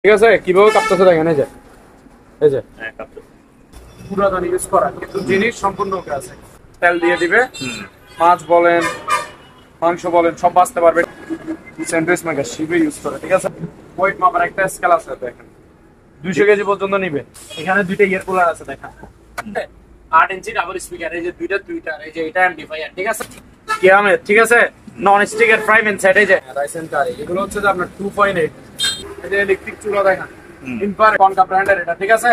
ঠিক আছে, কিভাবে কাঁপতেছে দেখেন। এই যে এই যে পুরাতন ইউজ করা, কিন্তু জিনিস সম্পূর্ণ ওকে আছে। তেল দিয়ে দিবে, মাছ বলেন মাংস বলেন সব বাঁচতে পারবে। স্যান্ডউইচ মেকার শিবে ইউজ করে। ঠিক আছে, ওয়েট মাপার একটা স্কেল আছে দেখেন, 200 কেজি পর্যন্ত নিবে। এখানে দুইটা ইয়ার কুলার আছে দেখেন, 8 ইঞ্চি ডাবল স্পিকার। এই যে দুইটা, এই যে এটা এমপ্লিফায়ার। ঠিক আছে, কিয়ামে ঠিক আছে, নন স্টিকের ফ্রাই প্যান সেট। এই যে রাইসেন কারি, এগুলো হচ্ছে যে আপনার 2.8। এই যে ইলেকট্রিক চুলা দেখেন, ইম্পার কনকা ব্র্যান্ডের এটা। ঠিক আছে,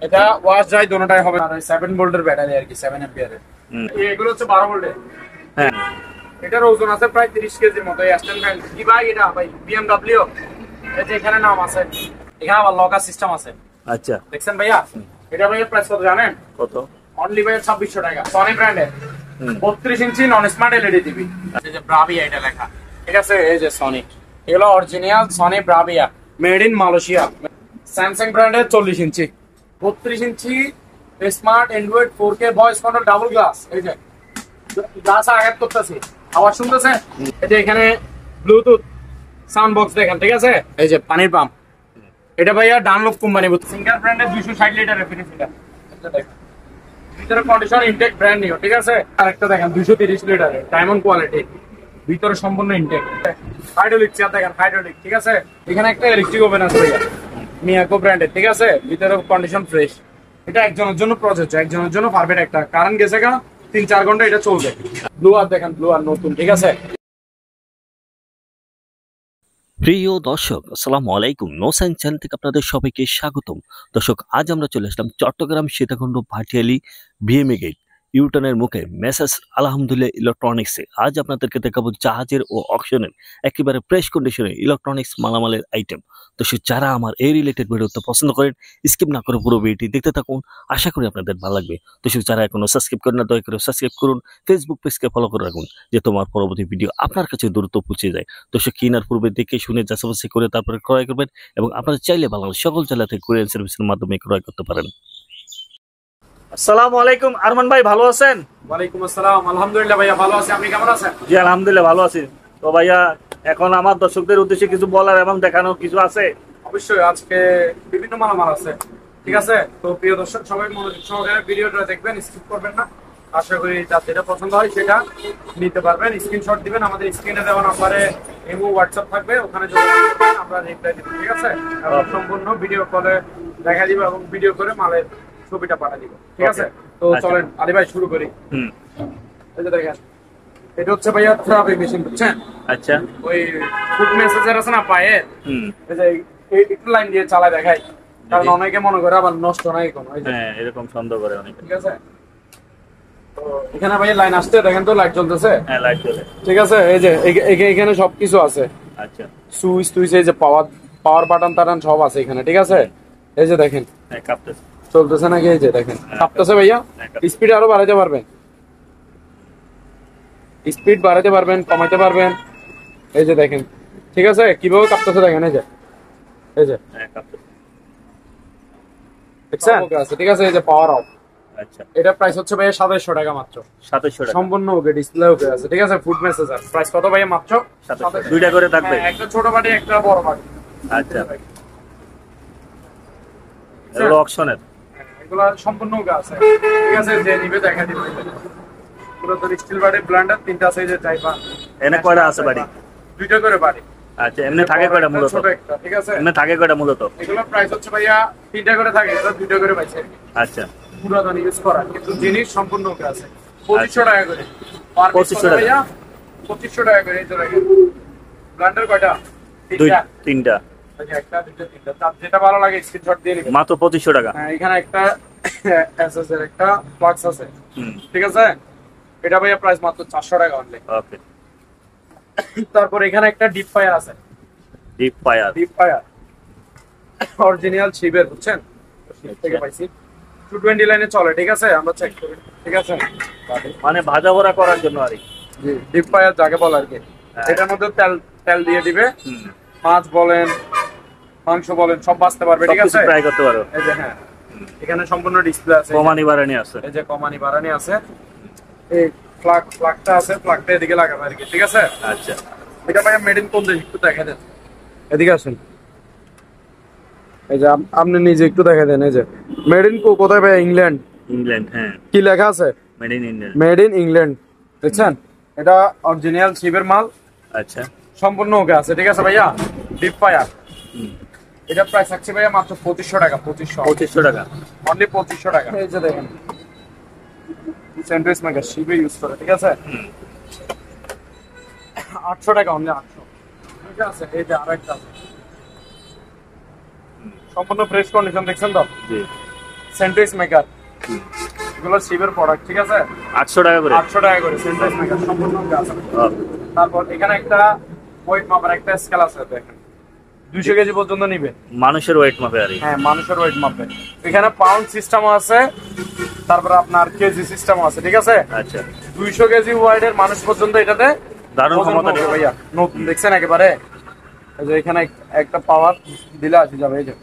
এটা ওয়াশ যায় দোনোটাই হবে। আর 7 ভোল্টের ব্যাটারি আর কি, 7 অ্যাম্পিয়ারের। এগুলো হচ্ছে 12 ভোল্টের। হ্যাঁ, এটার ওজন আছে প্রায় 30 কেজির মতো। এই স্ট্যান্ড ফ্যান কি ভাই, এটা ভাই বিএমডব্লিউ। এই যে এখানে নাম আছে, এখানে আবার লকার সিস্টেম আছে। আচ্ছা, দেখছেন ভাইয়া? এটা ভাইয়া প্রাইস কত জানেন? কত? অনলি ভাইয়া 2600 টাকা। সনি ব্র্যান্ডের 32 ইঞ্চি নন স্মার্ট এলইডি টিভি। এই যে ব্রাভিয়া এটা লেখা। ঠিক আছে, এই যে সনি, এগুলো original Sony Bravia, made in Malaysia. Samsung ব্র্যান্ডের 40 inch, 32 inch smart Android 4K voice control double glass. এই যে গ্লাস আঘাত করতেছি, আওয়াজ শুনতেছেন? এই যে এখানে ব্লুটুথ সাউন্ড বক্স দেখেন। ঠিক আছে, এই যে পানির পাম্প, এটা ভাইয়া ডানলপ কোম্পানি, সিঙ্গার ব্র্যান্ডের 260 লিটারের রেফ্রিজারেটর। এটা দেখেন, ভিতরে কন্ডিশন ইনটেক ব্র্যান্ড নিউ। ঠিক আছে, আরেকটা দেখেন 230 লিটারের ডায়মন্ড কোয়ালিটি, ভিতরে সম্পূর্ণ ইনটেক। হাইড্রোলিক চেয়ার দেখেন, হাইড্রোলিক। ঠিক আছে, এখানে একটা ইলেকট্রিক ওভেন আছে ভাইয়া, মিয়াকো ব্র্যান্ডের। ঠিক আছে, ভিতরে কন্ডিশন ফ্রেশ। এটা একজনের জন্য প্রযোজ্য, একজনের জন্য পারফেক্ট। একটা কারেন্ট গেছে কেন 3-4 ঘন্টা এটা চলবে। ব্লু আর দেখেন, ব্লু আর নতুন। ঠিক আছে, প্রিয় দর্শক, আসসালামু আলাইকুম। নো সাইন্স চ্যানেল থেকে আপনাদের সবাইকে স্বাগতম। দর্শক, আজ আমরা চলে আসলাম চট্টগ্রাম সীতাকুণ্ড ভাটিয়ালি বিএমএ গেট ইউটার্নের মুখে মেসার্স আলহামদুলিল্লাহ ইলেকট্রনিক্সে। আজ আপনাদেরকে দেখাবো জাহাজের ও অকশনের একেবারে ফ্রেশ কন্ডিশনে ইলেকট্রনিক্স মালামালের আইটেম। দর্শক, যারা আমার এই রিলেটেড ভিডিওতে পছন্দ করেন, স্কিপ না করে পুরো ভিডিওটি দেখতে থাকুন, আশা করি আপনাদের ভালো লাগবে। দর্শক, যারা এখনো সাবস্ক্রাইব করেন না, দয়া করে সাবস্ক্রাইব করুন, ফেসবুক পেজকে ফলো করে রাখুন, যে তোমার পরবর্তী ভিডিও আপনার কাছে দ্রুত পৌঁছে যায়। দর্শক, কেনার পূর্বে দেখে শুনে যাচাই করে তারপরে ক্রয় করবেন, এবং আপনারা চাইলে বাংলাদেশ সকল জেলা থেকে কুরিয়ার সার্ভিসের মাধ্যমে ক্রয় করতে পারেন। আসসালামু আলাইকুম আরমান ভাই, ভালো আছেন? ওয়ালাইকুম আসসালাম। আলহামদুলিল্লাহ ভাইয়া ভালো আছি, আপনি কেমন আছেন? জি আলহামদুলিল্লাহ ভালো আছি। তো ভাইয়া, এখন আমার দর্শকদের উদ্দেশ্যে কিছু বলার এবং দেখানোর কিছু আছে? অবশ্যই, আজকে বিভিন্ন মালামাল আছে। ঠিক আছে, তো প্রিয় দর্শক সবাই মনোযোগ সহকারে ভিডিওটা দেখবেন, স্কিপ করবেন না। আশা করি যার যেটা পছন্দ হয় সেটা নিতে পারবেন। স্ক্রিনশট দিবেন, আমাদের স্ক্রিনে দেওয়া নাম্বারে ইমো হোয়াটসঅ্যাপ থাকবে, ওখানে যোগাযোগ করবেন, আমরা রিপ্লাই দিব। ঠিক আছে, এবং সম্পূর্ণ ভিডিও কলে দেখা দিব এবং ভিডিও করে মালের ছবিটা পাঠিয়ে দিব। ঠিক আছে, তো চলেন আলী ভাই শুরু করি। এই যে দেখেন, এটা হচ্ছে ভাইয়া থেরাপি মেশিন, বুঝছেন? আচ্ছা, ওই ফুড মেসেজের আছে না পায়ের, এই যে একটু লাইন দিয়ে চালায় দেখাই, কারণ অনেকে মনে করে আবার নষ্ট নাই কোনো। হ্যাঁ, এরকম সন্দেহ করে অনেকে। ঠিক আছে, তো এখানে ভাইয়া লাইন আসছে, দেখেন তো লাইট জ্বলতেছে। হ্যাঁ, লাইট জ্বলে। ঠিক আছে, এই যে এখানে সবকিছু আছে। আচ্ছা, সুইচ টুইচ, এই যে পাওয়ার বাটন টাটান সব আছে এখানে। ঠিক আছে, এই যে দেখেন হ্যাঁ, কাঁপতেছে। চলতেছে নাকি? এই যে দেখেন কাঁপতেছে ভাইয়া। স্পিড আরো বাড়াইতে পারবেন, স্পিড বাড়াইতে পারবেন, কমাইতে পারবেন। এই যে দেখেন, ঠিক আছে, কিভাবে কাঁপতেছে দেখেন। এই যে এই যে হ্যাঁ, কাঁপতেছে। দেখছেন? ঠিক আছে, এই যে পাওয়ার অফ। আচ্ছা, এটা প্রাইস হচ্ছে ভাইয়া 2700 টাকা মাত্র। 2700 টাকা সম্পূর্ণ ওকে, ডিসপ্লে ওকে আছে। ঠিক আছে, ফুড মেসেজার প্রাইস কত ভাইয়া? মাত্র 2700। দুইটা করে থাকবে? হ্যাঁ, একটা ছোট বাটি একটা বড় বাটি। আচ্ছা, এগুলো অকশনের? এগুলো সম্পূর্ণ ওকে আছে। ঠিক আছে, যে নিবে দেখা দিবে। পুরো তো স্টিল বাটি ব্লেন্ডার, তিনটা সাইজের টাইপা। এনে কয়টা আছে বাড়ি? দুইটা করে বাটি। আচ্ছা, এমনি থাকে কয়টা মূলত? ছোট একটা। ঠিক আছে, এমনি থাকে কয়টা মূলত? এগুলো প্রাইস হচ্ছে ভাইয়া তিনটা করে থাকে, এটা দুইটা করে পাইছে। আচ্ছা, পুরাতন ইউজ করা, কিন্তু জিনিস সম্পূর্ণ ওকে আছে। 2500 টাকা করে। 2500 টাকা? ভাইয়া 2500 টাকা করে। এই যে দেখেন, ব্লেন্ডার কয়টা? তিনটা। একটা, দুইটা, তিনটা, তার যেটা ভালো লাগে স্ক্রিনশট দিয়ে নিবেন। মাত্র 2500 টাকা? হ্যাঁ, এখানে একটা এসএস এর একটা ফ্লাক্স আছে। ঠিক আছে, এটা ভাইয়া প্রাইস মাত্র 400 টাকা অনলি। ওকে। তারপর এখানে একটা ডিপ ফায়ার আছে। ডিপ ফায়ার অরিজিনাল শিবের, বুঝছেন? শিব থেকে পাইছি। 220 লাইনে চলে। ঠিক আছে, আমরা চেক করি। ঠিক আছে, মানে ভাজা ভরা করার জন্য আর কি। জি, ডিপ ফায়ার যাকে বলে আর কি। এটার মধ্যে তেল দিয়ে দিবে, মাছ বলেন মাংস বলেন সব বাঁচতে পারবে। ঠিক আছে, ট্রাই করতে পারো। এই যে হ্যাঁ, এখানে সম্পূর্ণ ডিসপ্লে আছে, কমানি বাড়ানি আছে। এই যে কমানি বাড়ানি আছে। এই ফ্লাগটা আছে, ফ্লাগটা এদিকে লাগাবে আর কি। ঠিক আছে, আচ্ছা, এটা ভাই মেড ইন কোন দেশ একটু দেখা দেন, এদিকে আসেন। এই যে আপনি নিজে একটু দেখা দেন, এই যে মেড ইন কোথায় ভাই? ইংল্যান্ড। ইংল্যান্ড, হ্যাঁ। কি লেখা আছে? Made in England. Made in England, দেখছেন? এটা অরিজিনাল শিপের মাল, আচ্ছা। সম্পূর্ণ ওকে আছে, ঠিক আছে ভাইয়া? Deep fire. এটা প্রাইস থাকছে ভাইয়া মাত্র 2500 টাকা। 2500 টাকা, অনলি 2500 টাকা। এই যে দেখেন স্যান্ডউইচ মেকার শিপে ইউজ করে, ঠিক আছে? 800 টাকা, অনলি 800। ঠিক আছে, এই যে আরেকটা আছে সম্পূর্ণ ফ্রেশ কন্ডিশন, দেখছেন তো? জি। স্যান্ডউইচ মেকার, এগুলো শিপের প্রোডাক্ট, ঠিক আছে? 800 টাকা করে। 800 টাকা করে স্যান্ডউইচ মেকার, সম্পূর্ণ ওকে আছে। ওকে। তারপর এখানে একটা ওয়েট মাপার একটা স্কেল আছে, দেখেন 200 কেজি পর্যন্ত নিবে। মানুষের ওয়েট মাপে আর কি। হ্যাঁ, মানুষের ওয়েট মাপে। এখানে পাউন্ড সিস্টেম আছে, তারপর আপনার কেজি সিস্টেম আছে, ঠিক আছে? আচ্ছা। 200 কেজি ওয়েটের মানুষ পর্যন্ত এটাতে দারুণ ওজন ক্ষমতা হবে ভাইয়া। নতুন দেখছেন একেবারে, এই যে এখানে একটা পাওয়ার দিলে আসে যাবে, এই যে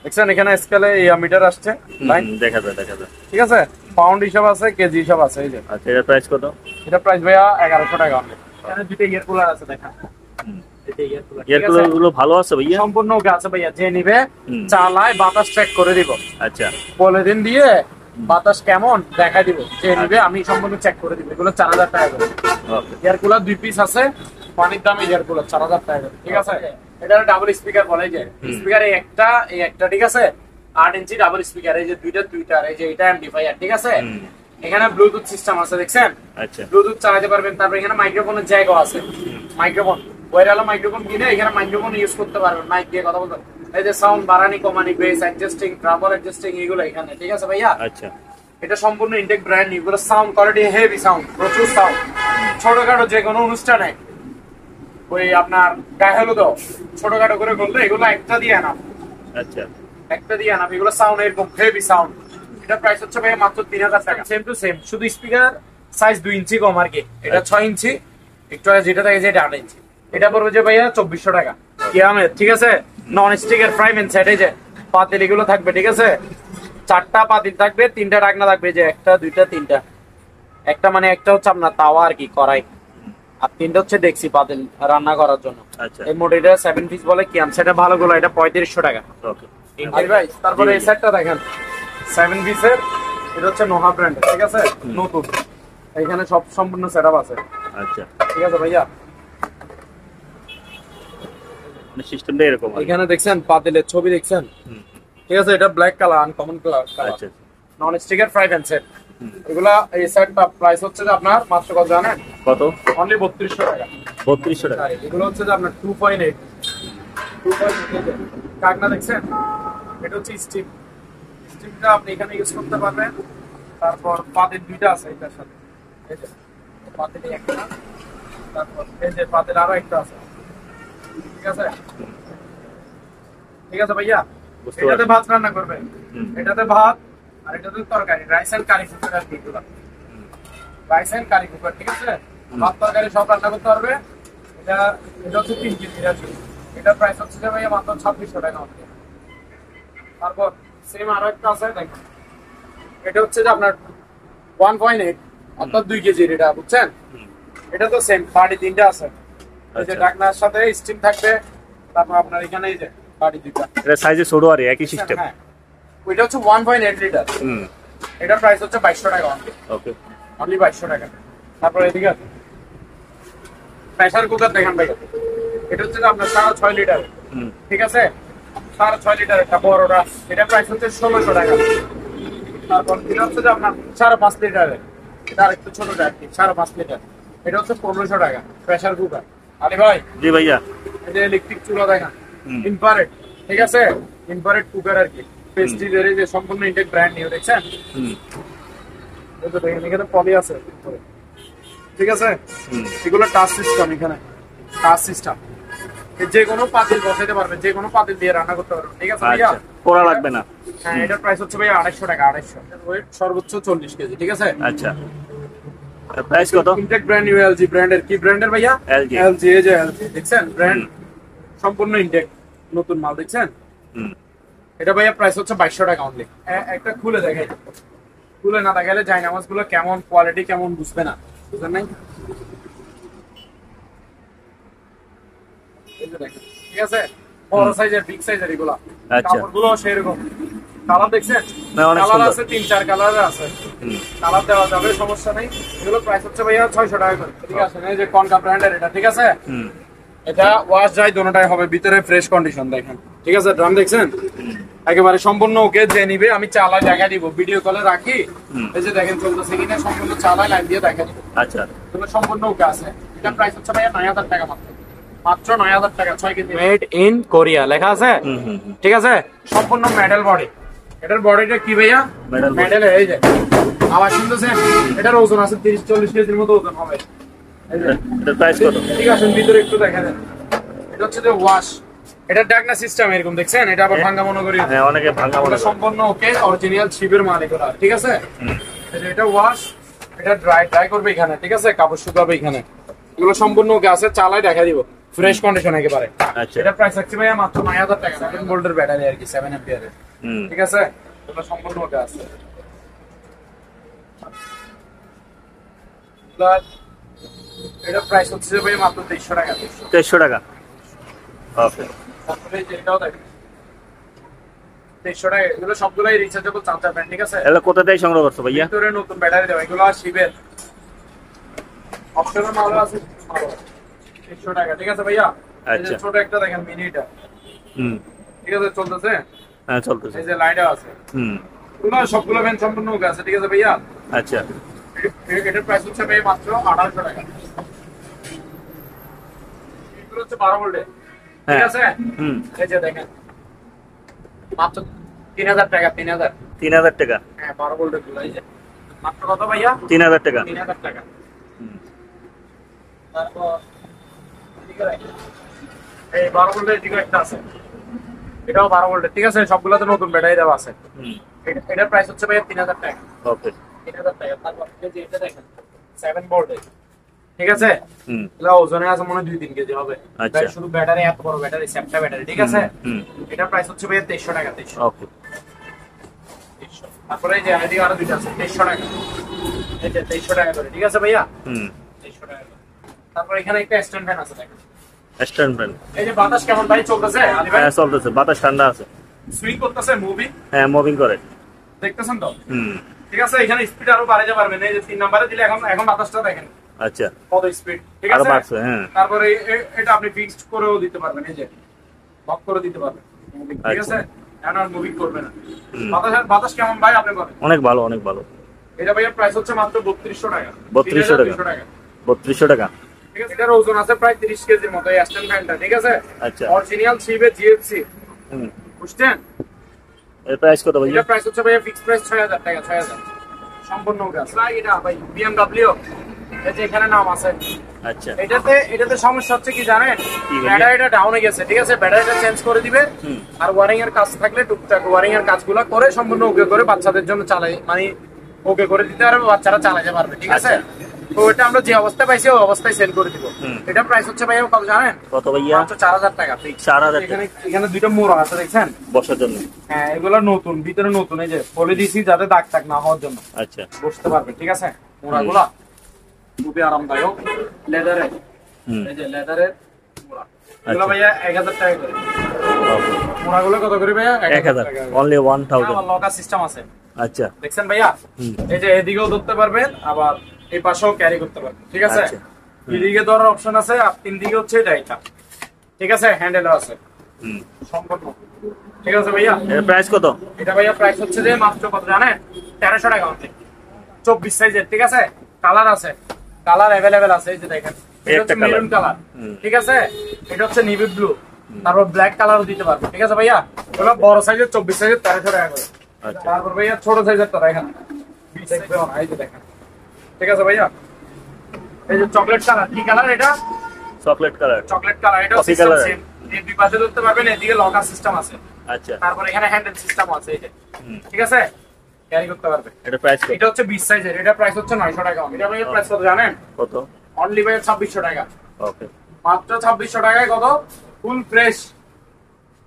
দেখছেন এখানে স্কেলে মিটার আসছে, লাইন দেখা যায়, দেখা যায়। ঠিক আছে? পাউন্ড হিসাব আছে, কেজি হিসাব আছে, এই যে। আচ্ছা, এর প্রাইস কত? এটা প্রাইস ভাইয়া 1100 টাকা অনলি। এখানে দুটো ইয়ার কুলার আছে, দেখেন ইয়ার গুলো ভালো আছে ভাইয়া? সম্পূর্ণ ওকে আছে ভাইয়া। যে নিবে হুম। চালায় বাতাস চেক করে দিব, আচ্ছা। পলিথিন দিয়ে বাতাস কেমন দেখাই দিব। যে নিবে আমি সম্পূর্ণ চেক করে দিব। এগুলো 4000 টাকা করে। ওকে। এয়ার কুলার 2 পিস আছে, পানির দামে এয়ার কুলার 4000 টাকা করে, ঠিক আছে? এটা ডাবল স্পিকার বলে, যে স্পিকার এই একটা, ঠিক আছে? 8 ইঞ্চি ডাবল স্পিকার, এই যে দুইটা, এই যে এটা এমপ্লিফায়ার, ঠিক আছে? এখানে ব্লুটুথ সিস্টেম আছে, দেখছেন? আচ্ছা। ব্লুটুথ চালাতে পারবেন। তারপর এখানে মাইক্রোফোনের জায়গা আছে, মাইক্রোফোন ওয়্যারওয়ালা মাইক্রোফোন কিনে এখানে মাইক্রোফোন ইউজ করতে পারবেন, মাইক দিয়ে কথা বলতে। এই যে সাউন্ড বাড়ানি কমানি, বেস অ্যাডজাস্টিং, ট্রাবল অ্যাডজাস্টিং, এগুলো এখানে, ঠিক আছে ভাইয়া? আচ্ছা। এটা সম্পূর্ণ ইনটেক ব্র্যান্ড নিউ, এগুলো সাউন্ড কোয়ালিটি হেভি সাউন্ড, প্রচুর সাউন্ড। ছোটখাটো যে কোনো অনুষ্ঠানে ওই আপনার গায়ে হলো তো ছোটখাটো করে বলতে এগুলো একটা দিয়ে আনা, আচ্ছা। একটা দিয়ে আনা, এগুলো সাউন্ড এরকম হেভি সাউন্ড। এটা প্রাইস হচ্ছে ভাই মাত্র 3000 টাকা। সেম টু সেম, শুধু স্পিকার সাইজ 2 ইঞ্চি কম আর কি। এটা 6 ইঞ্চি, একটু আগে যেটা থাকে যেটা 8 ইঞ্চি। এটা পড়বে যে ভাইয়া 2400 টাকা। কিয়ামের, ঠিক আছে? নন স্টিকের ফ্রাই প্যান সেট, এই যে পাতিল এগুলো থাকবে, ঠিক আছে? 4টা পাতিল থাকবে, 3টা ঢাকনা থাকবে, যে 1টা 2টা 3টা। একটা মানে একটা হচ্ছে আপনার তাওয়া আর কি, কড়াই, আর 3টা হচ্ছে ডেক্সি পাতিল রান্না করার জন্য। আচ্ছা। এই মোট এটা 7 পিস বলে কিয়াম, সেটা ভালো গুলো, এটা 3500 টাকা। ওকে। ভাই তারপরে এই সেটটা দেখেন 7 পিসের, এটা হচ্ছে নোহা ব্র্যান্ড, ঠিক আছে? নতুন, এখানে সব সম্পূর্ণ সেটআপ আছে, আচ্ছা। ঠিক আছে ভাইয়া? মানে সিস্টেমটা এরকম আর কি। এখানে দেখছেন পাতিলের ছবি, দেখছেন? হুম। ঠিক আছে, এটা ব্ল্যাক কালার, আনকমন কালার, আচ্ছা। নন স্টিকের ফ্রাই প্যান সেট। এগুলা এই সেটটা প্রাইস হচ্ছে যে আপনার মাত্র কত জানেন? কত? অনলি 3200 টাকা। 3200 টাকা। এগুলো হচ্ছে যে আপনার 2.8 কাগনা, দেখছেন? এটা হচ্ছে স্টিম, স্টিমটা আপনি এখানে ইউজ করতে পারবেন। তারপর পাতিল 2টা আছে এটার সাথে, এই যে পাতিল একটা, তারপর এই যে পাতিল আরো একটা আছে, ঠিক আছে? ঠিক আছে ভাইয়া? বুঝতে এটাতে পারছি। ভাত রান্না করবেন, হুম। এটাতে ভাত, আর এটাতে তরকারি, রাইস এন্ড কারি কুকার আর কি, এগুলো রাইস এন্ড কারি কুকার, ঠিক আছে? ভাত তরকারি সব রান্না করতে পারবে। এটা এটা হচ্ছে 3 কেজি আছে। এটা প্রাইস হচ্ছে যে ভাইয়া মাত্র 2600 টাকা হবে। তারপর সেম আরো একটা আছে, দেখেন এটা হচ্ছে যে আপনার 1.8 অর্থাৎ 2 কেজি, এটা বুঝছেন? এটা তো সেম, পার্টি 3টা আছে, এই যে আচ্ছা। ঢাকনার সাথে স্টিম থাকবে। তারপর আপনার এখানে এই যে পার্টি 2টা, এটা সাইজে ছোট আর একই সিস্টেম। হ্যাঁ, ওইটা হচ্ছে 1.8 লিটার। হুম। এটার প্রাইস হচ্ছে 2200 টাকা অনলি, ওকে। অনলি 2200 টাকা। তারপর এদিকে আছে প্রেসার কুকার, দেখেন ভাই এটা হচ্ছে যে আপনার 6.5 লিটার, হুম। ঠিক আছে? 6.5 লিটার একটা বড়টা, এটা প্রাইস হচ্ছে 1600 টাকা। তারপর এটা হচ্ছে যে আপনার 5.5 লিটারের, এটা আরেকটু ছোটটা আর কি, 5.5 লিটার, এটা হচ্ছে 1500 টাকা প্রেসার কুকার। আরে ভাই, জি ভাইয়া। এই যে ইলেকট্রিক চুলা দেখেন, হুম। ইনফ্রারেড, ঠিক আছে? ইনফ্রারেড কুকার আর কি, প্রেস্টিজের, এই যে সম্পূর্ণ ইনটেক ব্র্যান্ড নিউ, দেখছেন? হুম। এই যে দেখেন এখানে পলি আছে, ঠিক আছে? হুম। এগুলো টাচ সিস্টেম, এখানে টাচ সিস্টেম, যে কোনো পাতিল বসাইতে পারবে, যে কোনো পাতিল দিয়ে রান্না করতে পারবে, ঠিক আছে ভাইয়া? আচ্ছা, পোড়া লাগবে না। হ্যাঁ, এটার প্রাইস হচ্ছে ভাইয়া 250 টাকা, 250। ওয়েট সর্বোচ্চ 40 কেজি, ঠিক আছে? আচ্ছা। প্রাইস কত? ইনটেক ব্র্যান্ড নিউ, এলজি ব্র্যান্ডের। কি ব্র্যান্ডের ভাইয়া? LG। এলজি, এই যে এলজি, দেখছেন ব্র্যান্ড, সম্পূর্ণ ইনটেক নতুন মাল, দেখছেন? হুম। এটা ভাইয়া প্রাইস হচ্ছে 2200 টাকা অনলি। একটা খুলে দেখাই, খুলে না দেখালে জায়নামাজ গুলো কেমন কোয়ালিটি কেমন বুঝবে না, বুঝলেন নাই? এই যে দেখেন, ঠিক আছে? বড় সাইজের বিগ সাইজের এগুলা। আচ্ছা। কাপড়গুলো সেরকম। কালার দেখছেন? না, অনেক কালার সুন্দর। আছে 3-4 কালার আছে। কালার দেওয়া যাবে, সমস্যা নেই। এগুলো প্রাইস হচ্ছে ভাইয়া 600 টাকা করে। ঠিক আছে, এই যে কনকা ব্র্যান্ডের এটা, ঠিক আছে? এটা ওয়াশ যায় দোনোটাই হবে, ভিতরে ফ্রেশ কন্ডিশন দেখেন। ঠিক আছে, ড্রাম দেখছেন? একেবারে সম্পূর্ণ ওকে, যে নিবে আমি চালাই দেখা দিব, ভিডিও কলে রাখি। এই যে দেখেন চলতেছে কিনা, সম্পূর্ণ চালাই লাইন দিয়ে দেখা দিব। আচ্ছা, এগুলো সম্পূর্ণ ওকে আছে। এটা প্রাইস হচ্ছে ভাইয়া 9000 টাকা মাত্র। মাত্র 9000 টাকা, 6 কেজি। মেড ইন কোরিয়া লেখা আছে। ঠিক আছে, সম্পূর্ণ মেটাল বডি। এটার বডিটা কি ভাইয়া? মেটাল। এই যে আওয়াজ শুনতেছেন? এটার ওজন আছে 30-40 কেজির মতো ওজন হবে। এই যে এটার প্রাইস কত? ঠিক আছে, ভিতরে একটু দেখা দেন। এটা হচ্ছে যে ওয়াশ, এটা ডাকনা সিস্টেম এরকম দেখছেন? এটা আবার ভাঙা মনে করি। হ্যাঁ, অনেকে ভাঙা মনে করে। সম্পূর্ণ ওকে, অরিজিনাল শিপের মাল এগুলো। ঠিক আছে, এই যে এটা ওয়াশ, এটা ড্রাই করবে এখানে। ঠিক আছে, কাপড় শুকাবে এখানে। এগুলো সম্পূর্ণ ওকে আছে, চালাই দেখা দিব, ফ্রেশ কন্ডিশন একেবারে। আচ্ছা। এটা প্রাইস রাখছি ভাইয়া মাত্র 9000 টাকা। 7 ভোল্টের ব্যাটারি আর কি, 7 অ্যাম্পিয়ারের। ঠিক আছে, এগুলো সম্পূর্ণ ওকে আছে। এটা প্রাইস হচ্ছে ভাই মাত্র 2300 টাকা। 2300 টাকা। ওকে। তারপরে এই যে এটাও দেখেন 2300 টাকা। এগুলো সবগুলাই রিচার্জেবল চার্জার ব্যান্ড। ঠিক আছে, এগুলো কোথা থেকে সংগ্রহ করছো ভাইয়া? ভিতরে নতুন ব্যাটারি দেওয়া, এগুলো শিবের অপশনাল মাল আছে। 2300 টাকা। ঠিক আছে ভাইয়া, এই যে আচ্ছা। ছোট একটা দেখেন মিনিটা। ঠিক আছে, চলতেছে। হ্যাঁ, চলতেছে। এই যে লাইটও আছে। এগুলো সবগুলো ব্যান্ড সম্পূর্ণ ওকে আছে। ঠিক আছে ভাইয়া, আচ্ছা। এটার প্রাইস হচ্ছে ভাই মাত্র 1800 টাকা। এগুলো হচ্ছে 12 ভোল্টের। ঠিক আছে, এই যে দেখেন মাত্র 3000 টাকা। 3000 টাকা। হ্যাঁ, 12 ভোল্টের গুলো। এই যে মাত্র কত ভাইয়া? 3000 টাকা। 3000 টাকা। তারপর এদিকে রাখি। এই 12 ভোল্টের দিকে একটা আছে, এটাও 12 ভোল্টের। ঠিক আছে, সবগুলোতে নতুন ব্যাটারি দেওয়া আছে। এটার প্রাইস হচ্ছে ভাইয়া 3000 টাকা। ওকে। 3000 টাকা। তারপর এই যে এটা দেখেন 7 ভোল্টের। ঠিক আছে, এটা ওজনে আছে মনে হয় 2-3 কেজি হবে। আচ্ছা। শুধু ব্যাটারি, এত বড় ব্যাটারি, সেপ্টা ব্যাটারি। ঠিক আছে, এটার প্রাইস হচ্ছে ভাইয়া 2300 টাকা। 2300। ওকে। তারপরে এই যে এদিকে আরো দুইটা আছে 2300 টাকা। এই যে 2300 টাকা করে। ঠিক আছে ভাইয়া, 2300 টাকা করে। তারপর এখানে একটা স্ট্যান্ড ফ্যান আছে দেখেন। Stand fan. এই যে বাতাস কেমন ভাই চলতেছে? আলী ভাই, হ্যাঁ, চলতেছে। বাতাস ঠান্ডা আছে। সুইং করতেছে, মুভি হ্যাঁ, মুভিং করে। দেখতেছেন তো? ঠিক আছে, এখানে স্পিড আরো বাড়াতে পারবেন। এই যে 3 নম্বরে দিলে এখন বাতাসটা দেখেন আচ্ছা। কত স্পিড। ঠিক আরো আছে, বাড়ছে। হ্যাঁ। তারপরে এটা আপনি ফিক্সড করেও দিতে পারবেন। এই যে লক করে দিতে পারবেন। ঠিক আছে, এখন আর মুভিং করবে না। বাতাস কেমন ভাই আপনি বলেন? অনেক ভালো, অনেক ভালো। এটা ভাইয়া প্রাইস হচ্ছে মাত্র 3200 টাকা। 3200 টাকা। 3200 টাকা। ঠিক আছে, এটার ওজন আছে প্রায় 30 কেজির মতো এই স্ট্যান্ড ফ্যানটা। ঠিক আছে, আচ্ছা। অরিজিনাল শিবের জিএফসি। বুঝছেন? এর প্রাইস কত ভাইয়া? এটা প্রাইস হচ্ছে ভাইয়া ফিক্স প্রাইস 6000 টাকা। 6000 সম্পূর্ণ গাছ। এটা ভাই BMW, এই যে এখানে নাম আছে। আচ্ছা। এটাতে সমস্যা হচ্ছে কি জানেন? কি ভাইয়া? ব্যাটারিটা ডাউনে গেছে। ঠিক আছে, ব্যাটারিটা চেঞ্জ করে দিবে। আর ওয়ারিং এর কাজ থাকলে টুকটাক ওয়ারিং এর কাজগুলো করে সম্পূর্ণ ওকে করে বাচ্চাদের জন্য চালাই, মানে ওকে করে দিতে পারবে, বাচ্চারা চালাতে পারবে। ঠিক আছে, তো এটা আমরা যে অবস্থায় পাইছি ওই অবস্থায় সেল করে দিব। এটা প্রাইস হচ্ছে ভাইয়া কত জানেন? কত ভাইয়া? মাত্র 4000 টাকা। 4000 টাকা। এখানে দুইটা মোড়া আছে দেখছেন? বসার জন্য। হ্যাঁ, এগুলো নতুন, ভিতরে নতুন। এই যে বলে দিয়েছি যাতে দাগ টাক না হওয়ার জন্য। আচ্ছা। বসতে পারবে। ঠিক আছে, মোড়াগুলা খুবই আরামদায়ক, লেদারের। এই যে লেদারের মোড়া, এগুলো ভাইয়া 1000 টাকা করে। মোড়াগুলো কত করে ভাইয়া? 1000। অনলি 1000। আমার লকার সিস্টেম আছে। আচ্ছা। দেখছেন ভাইয়া? এই যে এদিকেও ধরতে পারবেন, আবার এই পাশেও ক্যারি করতে পারবেন। ঠিক আছে, এদিকে ধরার অপশন আছে, আর তিন দিকে হচ্ছে এটা। ঠিক আছে, হ্যান্ডেলও আছে সম্পূর্ণ। ঠিক আছে ভাইয়া, এর প্রাইস কত? এটা ভাইয়া প্রাইস হচ্ছে যে মাত্র কত জানেন? 1300 টাকা অনলি। 24 সাইজের। ঠিক আছে, কালার আছে, কালার अवेलेबल আছে। এই যে দেখেন, এটা হচ্ছে মেরুন কালার। ঠিক আছে, এটা হচ্ছে নেভি ব্লু, তারপর ব্ল্যাক কালারও দিতে পারবে। ঠিক আছে ভাইয়া, এগুলো বড় সাইজের 24 সাইজের 1300 টাকা করে। আচ্ছা। তারপর ভাইয়া ছোট সাইজের তো দেখেন, দেখবেন এই যে দেখেন। ঠিক আছে ভাইয়া, এই যে চকলেট কালার। কি কালার এটা? Chocolate colour. Chocolate colour. এটা কফি সিস্টেম কালার। সেম, এই দুই পাশে ধরতে পারবেন, এদিকে লকার সিস্টেম আছে। আচ্ছা। তারপর এখানে হ্যান্ডেল সিস্টেম আছে। এই যে ঠিক আছে, ক্যারি করতে পারবে। এটা প্রাইস কত? এটা হচ্ছে 20 সাইজের। এটা প্রাইস হচ্ছে 900 টাকা। এটা ভাইয়া প্রাইস কত জানেন? কত? অনলি ভাইয়া 2600 টাকা। ওকে। মাত্র 2600 টাকায় কত full fresh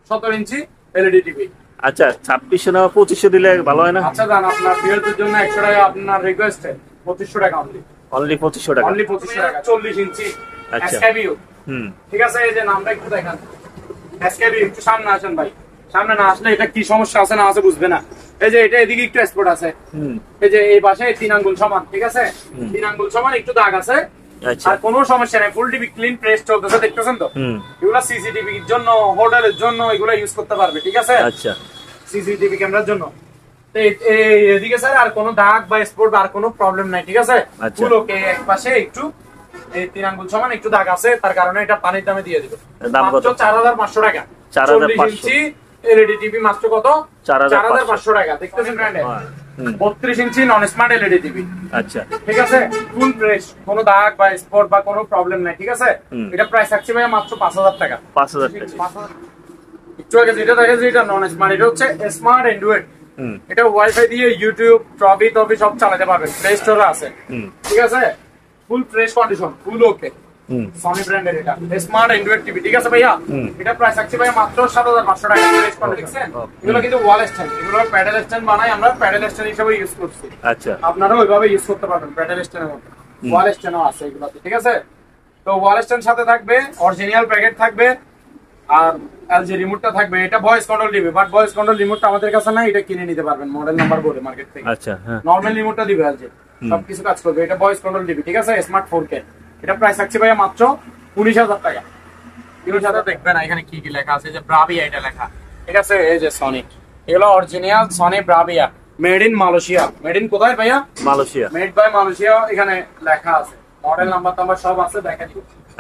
17 inch LED TV. আচ্ছা, 2600 না 2500 দিলে ভালো হয় না? আচ্ছা জান, আপনার ভিউয়ারদের জন্য 100 টাকা আপনার রিকোয়েস্টে 2500 টাকা অনলি। অনলি 2500 টাকা। অনলি 2500 টাকা। 40 ইঞ্চি আচ্ছা। এসকেভিউ। হুম। ঠিক আছে, এই যে নামটা একটু দেখান। এসকেবি একটু সামনে আসেন ভাই, সামনে না আসলে এটা কি সমস্যা আছে না আছে বুঝবে না। এই যে এটা এদিকে একটু স্পট আছে, এই যে এই পাশে 3 আঙ্গুল সমান, ঠিক আছে, 3 আঙ্গুল সমান একটু দাগ আছে, আচ্ছা আর কোনো সমস্যা নেই, ফুল টিভি ক্লিন প্রেস চলতেছে, দেখতেছেন তো। এগুলা সিসিটিভির জন্য, হোটেলের জন্য এগুলা ইউজ করতে পারবে, ঠিক আছে, আচ্ছা সিসিটিভি ক্যামেরার জন্য। তো এদিকে স্যার আর কোনো দাগ বা স্পট আর কোনো প্রবলেম নাই, ঠিক আছে। আচ্ছা। ফুল ওকে, এক পাশে একটু এই 3 আঙ্গুল সমান একটু দাগ আছে, তার কারণে এটা পানির দামে দিয়ে দিব দাম কত? মাত্র 4500 টাকা। 4500 40 ইঞ্চি এলইডি টিভি মাত্র কত? 4500 4500 টাকা। দেখতেছেন ব্র্যান্ডে হ্যাঁ। 32 ইঞ্চি নন স্মার্ট এলইডি টিভি, আচ্ছা ঠিক আছে, ফুল ফ্রেশ, কোনো দাগ বা স্পট বা কোনো প্রবলেম নাই, ঠিক আছে। এটা প্রাইস থাকছে ভাই মাত্র 5000 টাকা। 5000 টাকা। 5000 একটু আগে যেটা দেখেছি এটা নন স্মার্ট, এটা হচ্ছে স্মার্ট অ্যান্ড্রয়েড। এটা ওয়াইফাই দিয়ে ইউটিউব, ট্রবি টবি সব চালাতে পারবেন, প্লে স্টোরে আছে, ঠিক আছে, ফুল ফ্রেশ কন্ডিশন, ফুল ওকে, সনি ব্র্যান্ডের এটা স্মার্ট অ্যান্ড্রয়েড টিভি, ঠিক আছে ভাইয়া। এটা প্রাইস থাকছে ভাইয়া মাত্র 7500 টাকা। ফ্রেশ কন্ডিশন, এগুলো কিন্তু ওয়াল স্ট্যান্ড, এগুলো প্যাডেল স্ট্যান্ড বানাই আমরা, প্যাডেল স্ট্যান্ড হিসেবে ইউজ করছি। আচ্ছা আপনারা ওইভাবে ইউজ করতে পারবেন, প্যাডেল স্ট্যান্ডের মতো ওয়াল স্ট্যান্ডও আছে এগুলোতে, ঠিক আছে। তো ওয়াল স্ট্যান্ড সাথে থাকবে, অরিজিনাল প্যাকেট থাকবে, আর এলজি রিমোটটা থাকবে। এটা ভয়েস কন্ট্রোল দিবে, বাট ভয়েস কন্ট্রোল রিমোটটা আমাদের কাছে না, এটা কিনে নিতে পারবেন মডেল নাম্বার বলে মার্কেট থেকে। আচ্ছা হ্যাঁ নরমাল রিমোটটা দিবে এলজি, সবকিছু কাজ করবে। এটা ভয়েস কন্ট্রোল দিবে, ঠিক আছে, স্মার্ট 4K। এটা প্রাইস থাকছে ভাইয়া মাত্র 19000 টাকা। 19000 দেখবেন না, এখানে কি কি লেখা আছে, যে ব্রাভিয়া এটা লেখা, ঠিক আছে। এই যে সনি, এগুলো original Sony Bravia, made in Malaysia. Made in কোথায় ভাইয়া? মালয়েশিয়া। মেড বাই মালয়েশিয়া, এখানে লেখা আছে, মডেল নাম্বার টাম্বার সব আছে, দেখেন।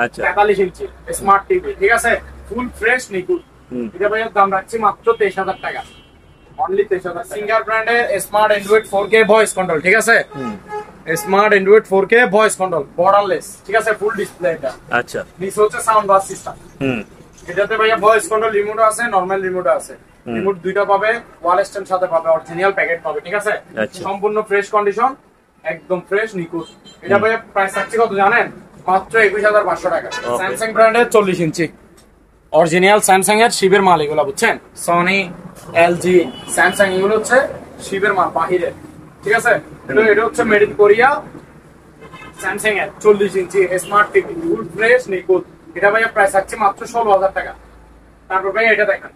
আচ্ছা 43 ইঞ্চি স্মার্ট টিভি, ঠিক আছে, ফুল ফ্রেশ নিকুল। এটা ভাইয়া দাম রাখছি মাত্র 23000 টাকা, অনলি 23000। সিঙ্গার ব্র্যান্ডের smart Android 4K voice control, ঠিক আছে, smart Android 4K voice control, borderless, ঠিক আছে, ফুল ডিসপ্লে। এটা আচ্ছা নিচে হচ্ছে সাউন্ড বাস সিস্টেম। এটাতে ভাইয়া ভয়েস কন্ট্রোল রিমোট আছে, নরমাল রিমোট আছে, রিমোট দুইটা পাবে, ওয়াল স্ট্যান্ড সাথে পাবে, অরিজিনাল প্যাকেট পাবে, ঠিক আছে, আচ্ছা। সম্পূর্ণ ফ্রেশ কন্ডিশন, একদম ফ্রেশ নিকুত। এটা ভাইয়া প্রাইস থাকছে কত জানেন? মাত্র 21500 টাকা। স্যামসাং ব্র্যান্ডের 40 ইঞ্চি অরিজিনাল স্যামসাং এর শিবের মাল, এগুলো বুঝছেন, সনি, এলজি, স্যামসাং এগুলো হচ্ছে শিবের মাল বাহিরের, ঠিক আছে। এটা হচ্ছে মেড ইন কোরিয়া, স্যামসাং এর 40 ইঞ্চি স্মার্ট টিভি, ফুল ফ্রেশ নিকুত। এটা ভাইয়া প্রাইস থাকছে মাত্র 16000 টাকা। তারপর ভাইয়া এটা দেখেন,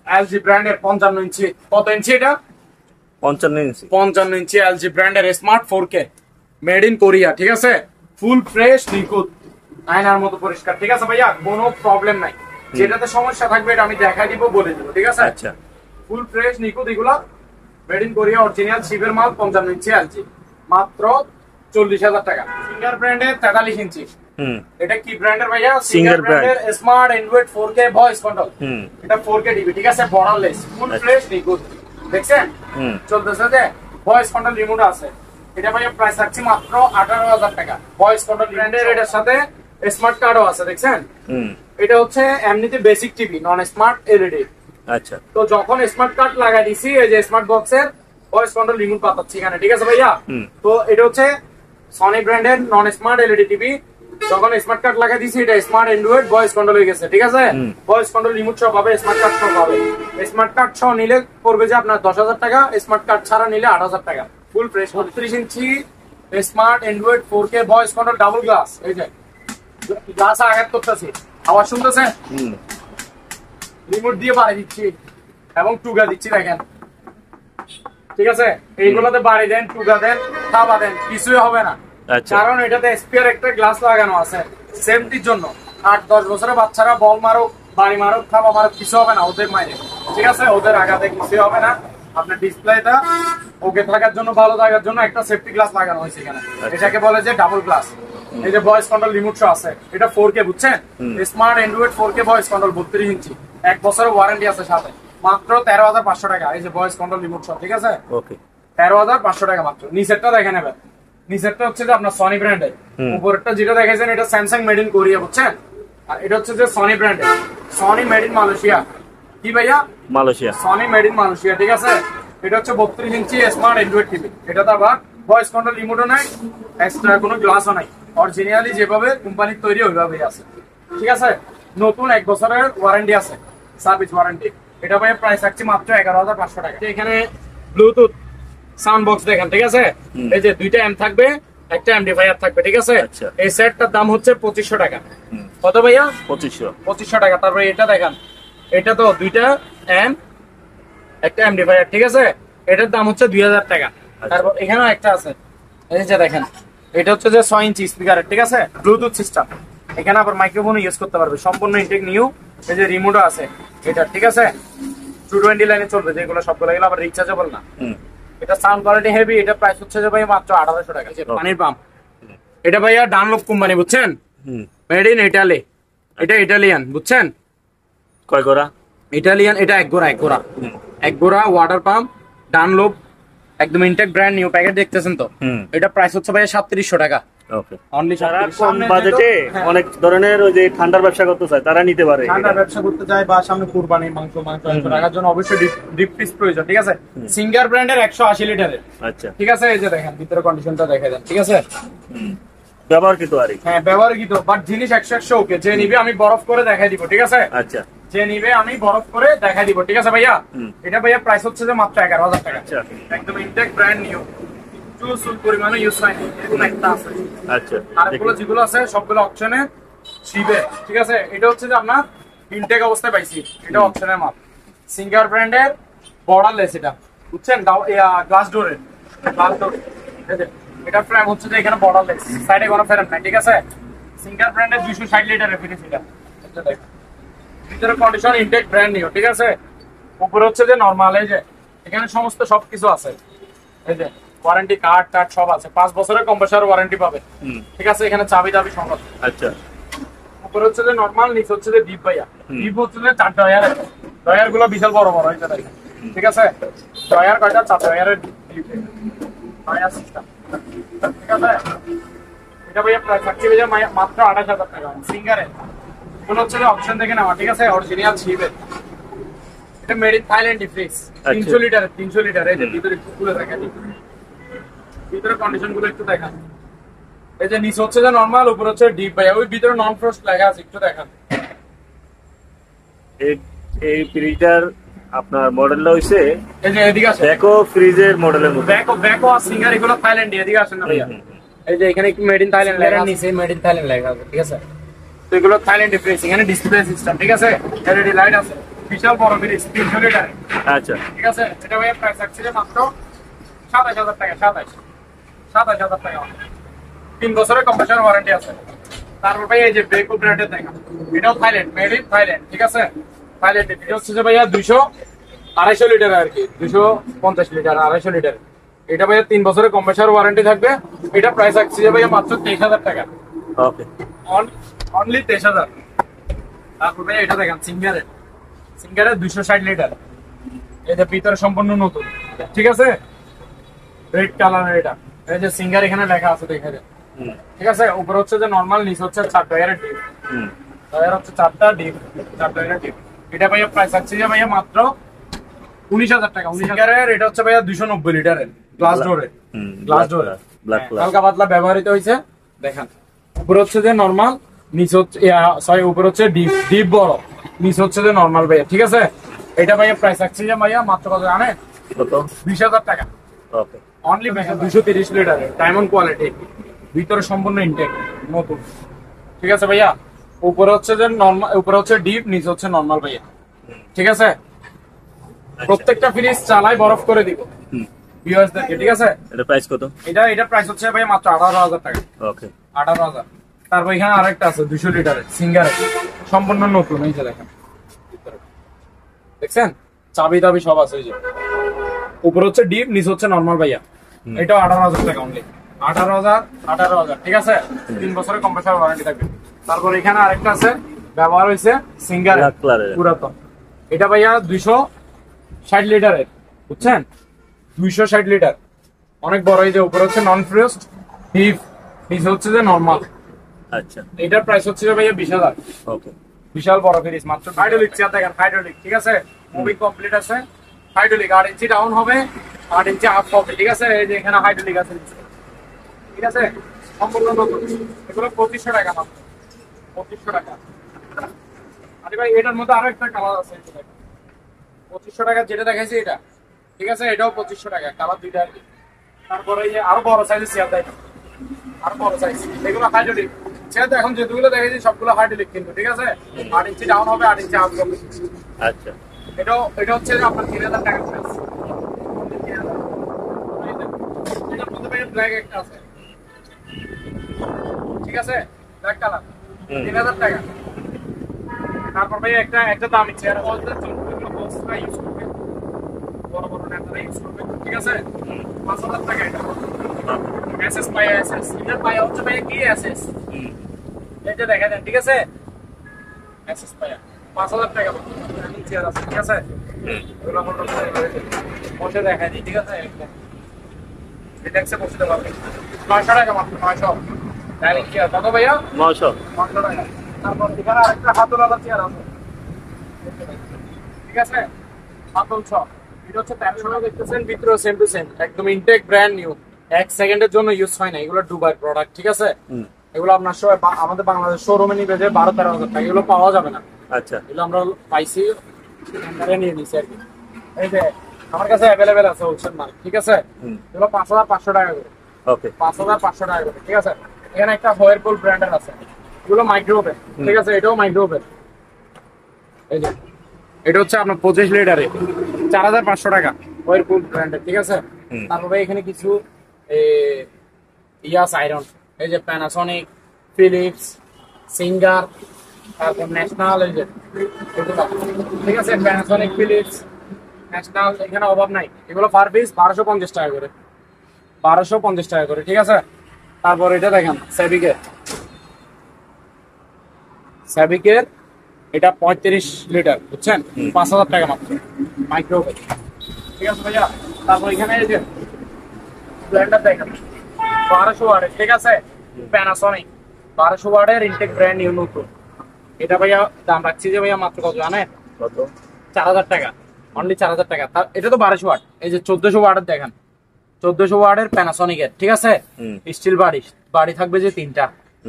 এলজি ব্র্যান্ডের 55 ইঞ্চি, কত ইঞ্চি এটা? 55 ইঞ্চি। 55 ইঞ্চি এলজি ব্র্যান্ডের smart 4K, made in Korea, ঠিক আছে, ফুল ফ্রেশ নিকুত, আয়নার মতো পরিষ্কার, ঠিক আছে ভাইয়া, কোনো প্রবলেম নাই। যেটাতে সমস্যা থাকবে এটা আমি দেখাই দিব, বলে দিব, ঠিক আছে। আচ্ছা ফুল ফ্রেশ নিকুত, এগুলা মেড ইন কোরিয়া, অরিজিনাল শিবের মাল, 55 ইঞ্চি এলজি, মাত্র 40000 টাকা। সিঙ্গার ব্র্যান্ডের 43 ইঞ্চি, এটা কি ব্র্যান্ডের ভাইয়া? সিঙ্গার ব্র্যান্ডের smart Android 4K voice control. এটা 4K টিভি, ঠিক আছে, বর্ডারলেস, ফুল ফ্রেশ নিকুত, দেখছেন চলতেছে, যে ভয়েস কন্ট্রোল রিমোট আছে। এটা ভাইয়া প্রাইস থাকছে মাত্র 18000 টাকা। ভয়েস কন্ট্রোল ব্র্যান্ডের, এটার সাথে স্মার্ট কার্ডও আছে, দেখছেন। এটা হচ্ছে এমনিতে বেসিক টিভি, নন স্মার্ট এলইডি। আচ্ছা তো যখন স্মার্ট কার্ড লাগাই দিছি, এই যে স্মার্ট বক্সের ভয়েস কন্ট্রোল রিমোট পাতাচ্ছি এখানে, ঠিক আছে ভাইয়া। তো এটা হচ্ছে সনি ব্র্যান্ডের নন স্মার্ট এলইডি টিভি, যখন স্মার্ট কার্ড লাগাই দিছি এটা স্মার্ট অ্যান্ড্রয়েড ভয়েস কন্ট্রোল হয়ে গেছে, ঠিক আছে। ভয়েস কন্ট্রোল রিমোট সহ পাবে, স্মার্ট কার্ড সহ পাবে। স্মার্ট কার্ড সহ নিলে পড়বে যে আপনার 10000 টাকা, স্মার্ট কার্ড ছাড়া নিলে 8000 টাকা। Full fresh 32 inch smart Android 4K voice control, double glass. এই যে গ্লাস আঘাত করতেছি, আওয়াজ শুনতেছেন, রিমোট দিয়ে বাড়ি দিচ্ছি এবং টুগা দিচ্ছি, দেখেন, ঠিক আছে। এইগুলোতে বাড়ি দেন, টুগা দেন, থাবা দেন, কিছুই হবে না, কারণ এটাতে স্পেয়ার একটা গ্লাস লাগানো আছে সেফটির জন্য। 8-10 বছরের বাচ্চারা বল মারুক, বাড়ি মারুক, থাবা মারুক, কিছু হবে না ওদের মাইনে, ঠিক আছে, ওদের আঘাতে কিছু হবে না। আপনার ডিসপ্লেটা ওকে থাকার জন্য, ভালো থাকার জন্য একটা সেফটি গ্লাস লাগানো হয়েছে এখানে, এটাকে বলে যে ডাবল গ্লাস। এই যে ভয়েস কন্ট্রোল রিমোট শো আছে, এটা 4K, বুঝছেন, smart Android 4K voice control, 32 ইঞ্চি, 1 বছরের ওয়ারেন্টি আছে সাথে, মাত্র 13500 টাকা। এই যে ভয়েস কন্ট্রোল রিমোট শো, ঠিক আছে, ওকে, 13500 টাকা মাত্র। নিচেরটা দেখে নেবেন, নিচেরটা হচ্ছে যে আপনার সনি ব্র্যান্ডের, উপরেরটা যেটা দেখাইছেন এটা স্যামসাং মেড ইন কোরিয়া, বুঝছেন, আর এটা হচ্ছে যে সনি ব্র্যান্ডের, সনি মেড ইন মালয়েশিয়া। কি ভাইয়া? Malaysia, Sony made in Malaysia, ঠিক আছে। এটা হচ্ছে 32 ইঞ্চি স্মার্ট অ্যান্ড্রয়েড টিভি, এটাতে আবার ভয়েস কন্ট্রোল রিমোটও নাই, এক্সট্রা কোনো গ্লাসও নাই, অরিজিনালি যেভাবে কোম্পানির তৈরি ওইভাবেই আছে, ঠিক আছে। নতুন 1 বছরের ওয়ারেন্টি আছে, সার্ভিস ওয়ারেন্টি। এটা ভাই প্রাইস থাকছে মাত্র 11500 টাকা। এখানে ব্লুটুথ সাউন্ড বক্স দেখেন, ঠিক আছে, এই যে 2টা এম থাকবে, একটা এমডিফায়ার থাকবে, ঠিক আছে। এই সেটটার দাম হচ্ছে 2500 টাকা। কত ভাইয়া? 2500 টাকা। তারপরে এটা দেখেন, এটা তো দুইটা এম একটা এমডিফায়ার, ঠিক আছে, এটার দাম হচ্ছে 2000 টাকা। তারপর এখানেও একটা আছে, এই যে দেখেন, এটা হচ্ছে যে 6 ইঞ্চি স্পিকার, ঠিক আছে, ব্লুটুথ সিস্টেম, এখানে আবার মাইক্রোফোন ইউজ করতে পারবে, সম্পূর্ণ ইনটেক নিউ। এই যে রিমোটও আছে এটা, ঠিক আছে, 220 লাইনে চলবে, যেগুলো সবগুলো এগুলো আবার রিচার্জেবল না। এটা সাউন্ড কোয়ালিটি হেভি, এটা প্রাইস হচ্ছে যে ভাই মাত্র 1800 টাকা। পানির পাম্প, এটা ভাইয়া ডানলপ কোম্পানি, বুঝছেন, মেড ইন ইটালি, এটা ইটালিয়ান, বুঝছেন, কয় গোরা? ইটালিয়ান, এটা এক গোড়া ওয়াটার পাম্প ডানলপ, একদম ইনটেক ব্র্যান্ড নিউ প্যাকেট দেখতেছেন তো। এটা প্রাইস হচ্ছে ভাই 3700 টাকা। ওকে, অনলি যারা কম বাজেটে অনেক ধরনের ওই যে ঠান্ডার ব্যবসা করতে চায় তারা নিতে পারে। ঠান্ডার ব্যবসা করতে চায় বা সামনে কুরবানি মাংস রাখার জন্য অবশ্যই ডিপ ফ্রিজ প্রয়োজন, ঠিক আছে। সিঙ্গার ব্র্যান্ডের 180 লিটারের, আচ্ছা, ঠিক আছে, এই যে দেখেন ভিতরে কন্ডিশনটা দেখে দেন, ঠিক আছে। ব্যবহারকৃত আর কি। হ্যাঁ ব্যবহারকৃত, বাট জিনিস 100 ওকে। যে নিবে আমি বরফ করে দেখাই দিব, ঠিক আছে। আচ্ছা, যে নিবে আমি বরফ করে দেখাই দিব, ঠিক আছে ভাইয়া। এটা ভাইয়া প্রাইস হচ্ছে যে মাত্র 11000 টাকা। আচ্ছা, একদম ইনটেক ব্র্যান্ড নিউ, চুল পরিমাণে ইউজ হয়নি, এরকম একটা আছে। আচ্ছা, আর এগুলো যেগুলো আছে সবগুলো অপশনে শিবে, ঠিক আছে। এটা হচ্ছে যে আপনার ইনটেক অবস্থায় পাইছি, এটা অপশনের মাল। সিঙ্গার ব্র্যান্ডের বর্ডারলেস, এটা বুঝছেন, গ্লাস ডোরের, এটা ফ্রেম হচ্ছে যে এখানে বর্ডারলেস, সাইডে কোনো ফ্রেম নাই, ঠিক আছে। সিঙ্গার ব্র্যান্ডের 260 লিটারের ফিনিশ, এটা দেখেন, ভিতরে কন্ডিশন ইনটেক ব্র্যান্ড নিউ, ঠিক আছে। উপরে হচ্ছে যে নরমাল, এই যে এখানে সমস্ত সবকিছু আছে, এই যে ওয়ারেন্টি কার্ড সব আছে, 5 বছরের কম্প্রেসর ওয়ারেন্টি পাবে, ঠিক আছে। এখানে চাবি সব আছে। আচ্ছা, উপরে হচ্ছে যে নরমাল, নিচে হচ্ছে যে ডিপ ভাইয়া, ডিপ হচ্ছে যে 4 ডয়ার, ডয়ার গুলো বিশাল বড় বড় হয়েছে দেখেন, ঠিক আছে। ডয়ার কয়টা? 4 ডয়ারের ডিপ ডয়ার সিস্টেম, ঠিক আছে। এটা ভাইয়া প্রাইস থাকছে ভাইয়া মাত্র 28000 টাকা সিঙ্গারের। এগুলো হচ্ছে যে অপশন দেখে নেওয়া, ঠিক আছে, অরিজিনাল শিপের। এটা মেড ইন থাইল্যান্ড ডিফ্রিজ, 300 লিটারের, 300 লিটার। এই যে ভিতরে একটু খুলে দেখেন, ভিতরে কন্ডিশন গুলো একটু দেখান। এই যে নিচে হচ্ছে যে নরমাল, উপর হচ্ছে ডিপ ভাইয়া, ওই ভিতরে নন ফ্রস্ট লেখা আছে, একটু দেখান। এই ফ্রিজটার আপনার মডেলটা হইছে, এই যে এদিকে আসেন, ব্যাকো ফ্রিজের মডেলের মধ্যে। ব্যাকো আর সিঙ্গার এগুলো থাইল্যান্ড, এদিকে আসেন না ভাইয়া। এই যে এখানে একটু মেড ইন থাইল্যান্ড লেখা আছে, নিচে মেড ইন থাইল্যান্ড লেখা আছে, ঠিক আছে। তো এগুলো থাইল্যান্ড ডিফ্রিজ, এখানে ডিসপ্লে সিস্টেম, ঠিক আছে, এলইডি লাইট আছে, বিশাল বড় ফ্রিজ, 300 লিটার, আচ্ছা, ঠিক আছে। এটা ভাইয়া প্রাইস থাকছে মাত্র 27000 টাকা, 27000 টাকা। 3 বছরের কম্প্রেসর ওয়ারেন্টি আছে। তারপর ভাই এই যে বেকো ব্র্যান্ডের দেখা, এটাও থাইল্যান্ড, মেড ইন থাইল্যান্ড, ঠিক আছে, থাইল্যান্ড। এটা হচ্ছে যে ভাইয়া 200-250 লিটার আর কি, 250 লিটার 250 লিটার। এটা ভাইয়া 3 বছরের কম্প্রেসর ওয়ারেন্টি থাকবে। এটা প্রাইস থাকছে যে ভাইয়া মাত্র 23000 টাকা, ওকে, অনলি 23000। তারপর ভাইয়া এটা দেখেন সিঙ্গারের 260 লিটার, এটা ভিতরে সম্পূর্ণ নতুন, ঠিক আছে, রেড কালারের। এটা এই যে সিঙ্গার এখানে লেখা আছে, দেখে দেন, ঠিক আছে। উপরে হচ্ছে যে নরমাল, নিচে হচ্ছে 4 ডয়ারের ডিপ, ডয়ার হচ্ছে 4টা ডিপ, 4 ডয়ারের ডিপ। এটা ভাইয়া প্রাইস আছে যে ভাইয়া মাত্র 19000 টাকা। সিঙ্গারের এটা হচ্ছে ভাইয়া 290 লিটারের গ্লাস ডোরের, হালকা পাতলা ব্যবহৃত হয়েছে, দেখেন। উপরে হচ্ছে যে নরমাল, নিচে হচ্ছে উপরে হচ্ছে ডিপ বড়, নিচে হচ্ছে যে নরমাল ভাইয়া, ঠিক আছে। এটা ভাইয়া প্রাইস আছে যে ভাইয়া মাত্র কত জানেন? কত? 20000 টাকা। ওকে, অনলি 230 লিটারের ডায়মন্ড কোয়ালিটি, ভিতরে সম্পূর্ণ ইনটেক নতুন, ঠিক আছে ভাইয়া। উপরে হচ্ছে যে নরমাল, উপরে হচ্ছে ডিপ, নিচে হচ্ছে নরমাল ভাইয়া, ঠিক আছে। প্রত্যেকটা ফ্রিজ চালাই বরফ করে দিব ভিউয়ার্সদেরকে, ঠিক আছে। এটা প্রাইস কত? এটা প্রাইস হচ্ছে ভাইয়া মাত্র 18000 টাকা। ওকে, 18000। তারপর এখানে আরেকটা আছে 200 লিটারের সিঙ্গারের, সম্পূর্ণ নতুন, এই যে দেখেন, দেখছেন, চাবি দাবি সব আছে। এই যে উপরে হচ্ছে ডিপ, নিচে হচ্ছে নরমাল ভাইয়া। এটা 18000 টাকা অনলি, 18000, ঠিক আছে। 3 বছরের কম্প্রেসর ওয়ারেন্টি থাকবে। তারপর এখানে আরেকটা আছে, ব্যবহার হয়েছে সিঙ্গার পুরাতন, এটা ভাইয়া 260 লিটারের, বুঝছেন, 260 লিটার, অনেক বড়। এই যে উপরে হচ্ছে নন ফ্রস্ট ডিপ, নিচে হচ্ছে যে নরমাল। আচ্ছা, এটার প্রাইস হচ্ছে যে ভাইয়া 20000। ওকে, বিশাল বড় ফ্রিজ, মাত্র। হাইড্রোলিক চেয়ার দেখেন, হাইড্রোলিক, ঠিক আছে, মুভিং কমপ্লিট আছে। হাইড্রোলিক 8 ইঞ্চি ডাউন হবে, 8 ইঞ্চি আপ হবে, ঠিক আছে। এই যে এখানে হাইড্রোলিক আছে, ঠিক আছে, সম্পূর্ণ নতুন। এগুলো 2500 টাকা মাত্র, 2500 টাকা। আরে ভাই এটার মধ্যে আরো একটা কালার আছে, 2500 টাকা যেটা দেখাইছি এটা, ঠিক আছে, এটাও 2500 টাকা, কালার দুইটা আর কি। তারপরে এই যে আরো বড় সাইজের চেয়ার দেয়, আরো বড় সাইজ, এগুলো হাইড্রোলিক সেটা তো এখন যেগুলো দেখেছি সবগুলো হার্ড ইলেক কিন্তু, ঠিক আছে? 8 ইঞ্চি ডাউন হবে, 8 ইঞ্চি আপ হবে। আচ্ছা এটা হচ্ছে যে আপনার 3000 টাকা প্রাইস। এটার মধ্যে ভাই ব্ল্যাক একটা আছে, ঠিক আছে? ব্ল্যাক কালার 3000 টাকা। তারপর ভাই একটা দামি চেয়ার বলতে চলবে, বক্সটা ইউজ করবে, বড় বড় নেতারা ইউজ করবে, ঠিক আছে? 5000 টাকা এটা। এসএস পাই এসএস, এটা পাই হচ্ছে ভাই কি এসএস, এটা দেখা দেন, ঠিক আছে? এসএস পাই 5000 টাকা দামি চেয়ার আছে, ঠিক আছে? এগুলো আমরা বসে দেখাই দিই, ঠিক আছে? একদম রিল্যাক্সে বসতে পারবেন। 900 টাকা মাত্র, 900 ডাইনিং চেয়ার। কত ভাইয়া? 900 টাকা। তারপর এখানে আরেকটা হাতল আলাদা চেয়ার আছে, ঠিক আছে? হাতল 6, এটা হচ্ছে 1300 টাকা। দেখতেছেন ভিতরে সেম টু সেম, একদম ইনটেক ব্র্যান্ড নিউ, 1 সেকেন্ডের জন্য ইউজ হয় না। এগুলো দুবাই প্রোডাক্ট, ঠিক আছে? এগুলো আপনার সবাই আমাদের বাংলাদেশ শোরুমে নিবে যে 12-13 হাজার টাকা, এগুলো পাওয়া যাবে না। আচ্ছা এগুলো আমরা পাইছি, নিয়ে নিছি আর কি। এই যে আমার কাছে অ্যাভেলেবেল আছে হোলসেল মাল, ঠিক আছে? এগুলো 5500 টাকা করে, ওকে 5500 টাকা করে, ঠিক আছে? এখানে একটা হোয়ারপুল ব্র্যান্ডের আছে, এগুলো মাইক্রোওভেন, ঠিক আছে? এটাও মাইক্রোওভেন। এই যে এটা হচ্ছে আপনার 25 লিটারে 4500 টাকা, হোয়ারপুল ব্র্যান্ডের, ঠিক আছে? তারপরে এখানে কিছু ইয়াস আয়রন, এই যে প্যানাসনিক, ফিলিপস, সিঙ্গার, তারপর ন্যাশনাল, এই যে এগুলো, ঠিক আছে? প্যানাসনিক, ফিলিপস, ন্যাশনাল, এখানে অভাব নাই। এগুলো পার পিস 1250 টাকা করে, 1250 টাকা করে, ঠিক আছে? তারপর এটা দেখেন স্যাবিকের এটা 35 লিটার, বুঝছেন? 5000 টাকা মাত্র, মাইক্রোওয়েভ, ঠিক আছে ভাইয়া? তারপর এখানে এই যে ব্লেন্ডার দেখেন 1200 ওয়াটের, ঠিক আছে? প্যানাসনিক 1200 ওয়াটের ইনটেক ব্র্যান্ড নিউ নতুন। এটা ভাইয়া দাম রাখছি যে ভাইয়া মাত্র কত জানেন? কত? 4000 টাকা, অনলি 4000 টাকা। এটা তো 1200 ওয়াট। এই যে 1400 ওয়াটের দেখেন, 1400 ওয়াটের প্যানাসনিকের, ঠিক আছে? স্টিল বাড়ি থাকবে যে 3টা।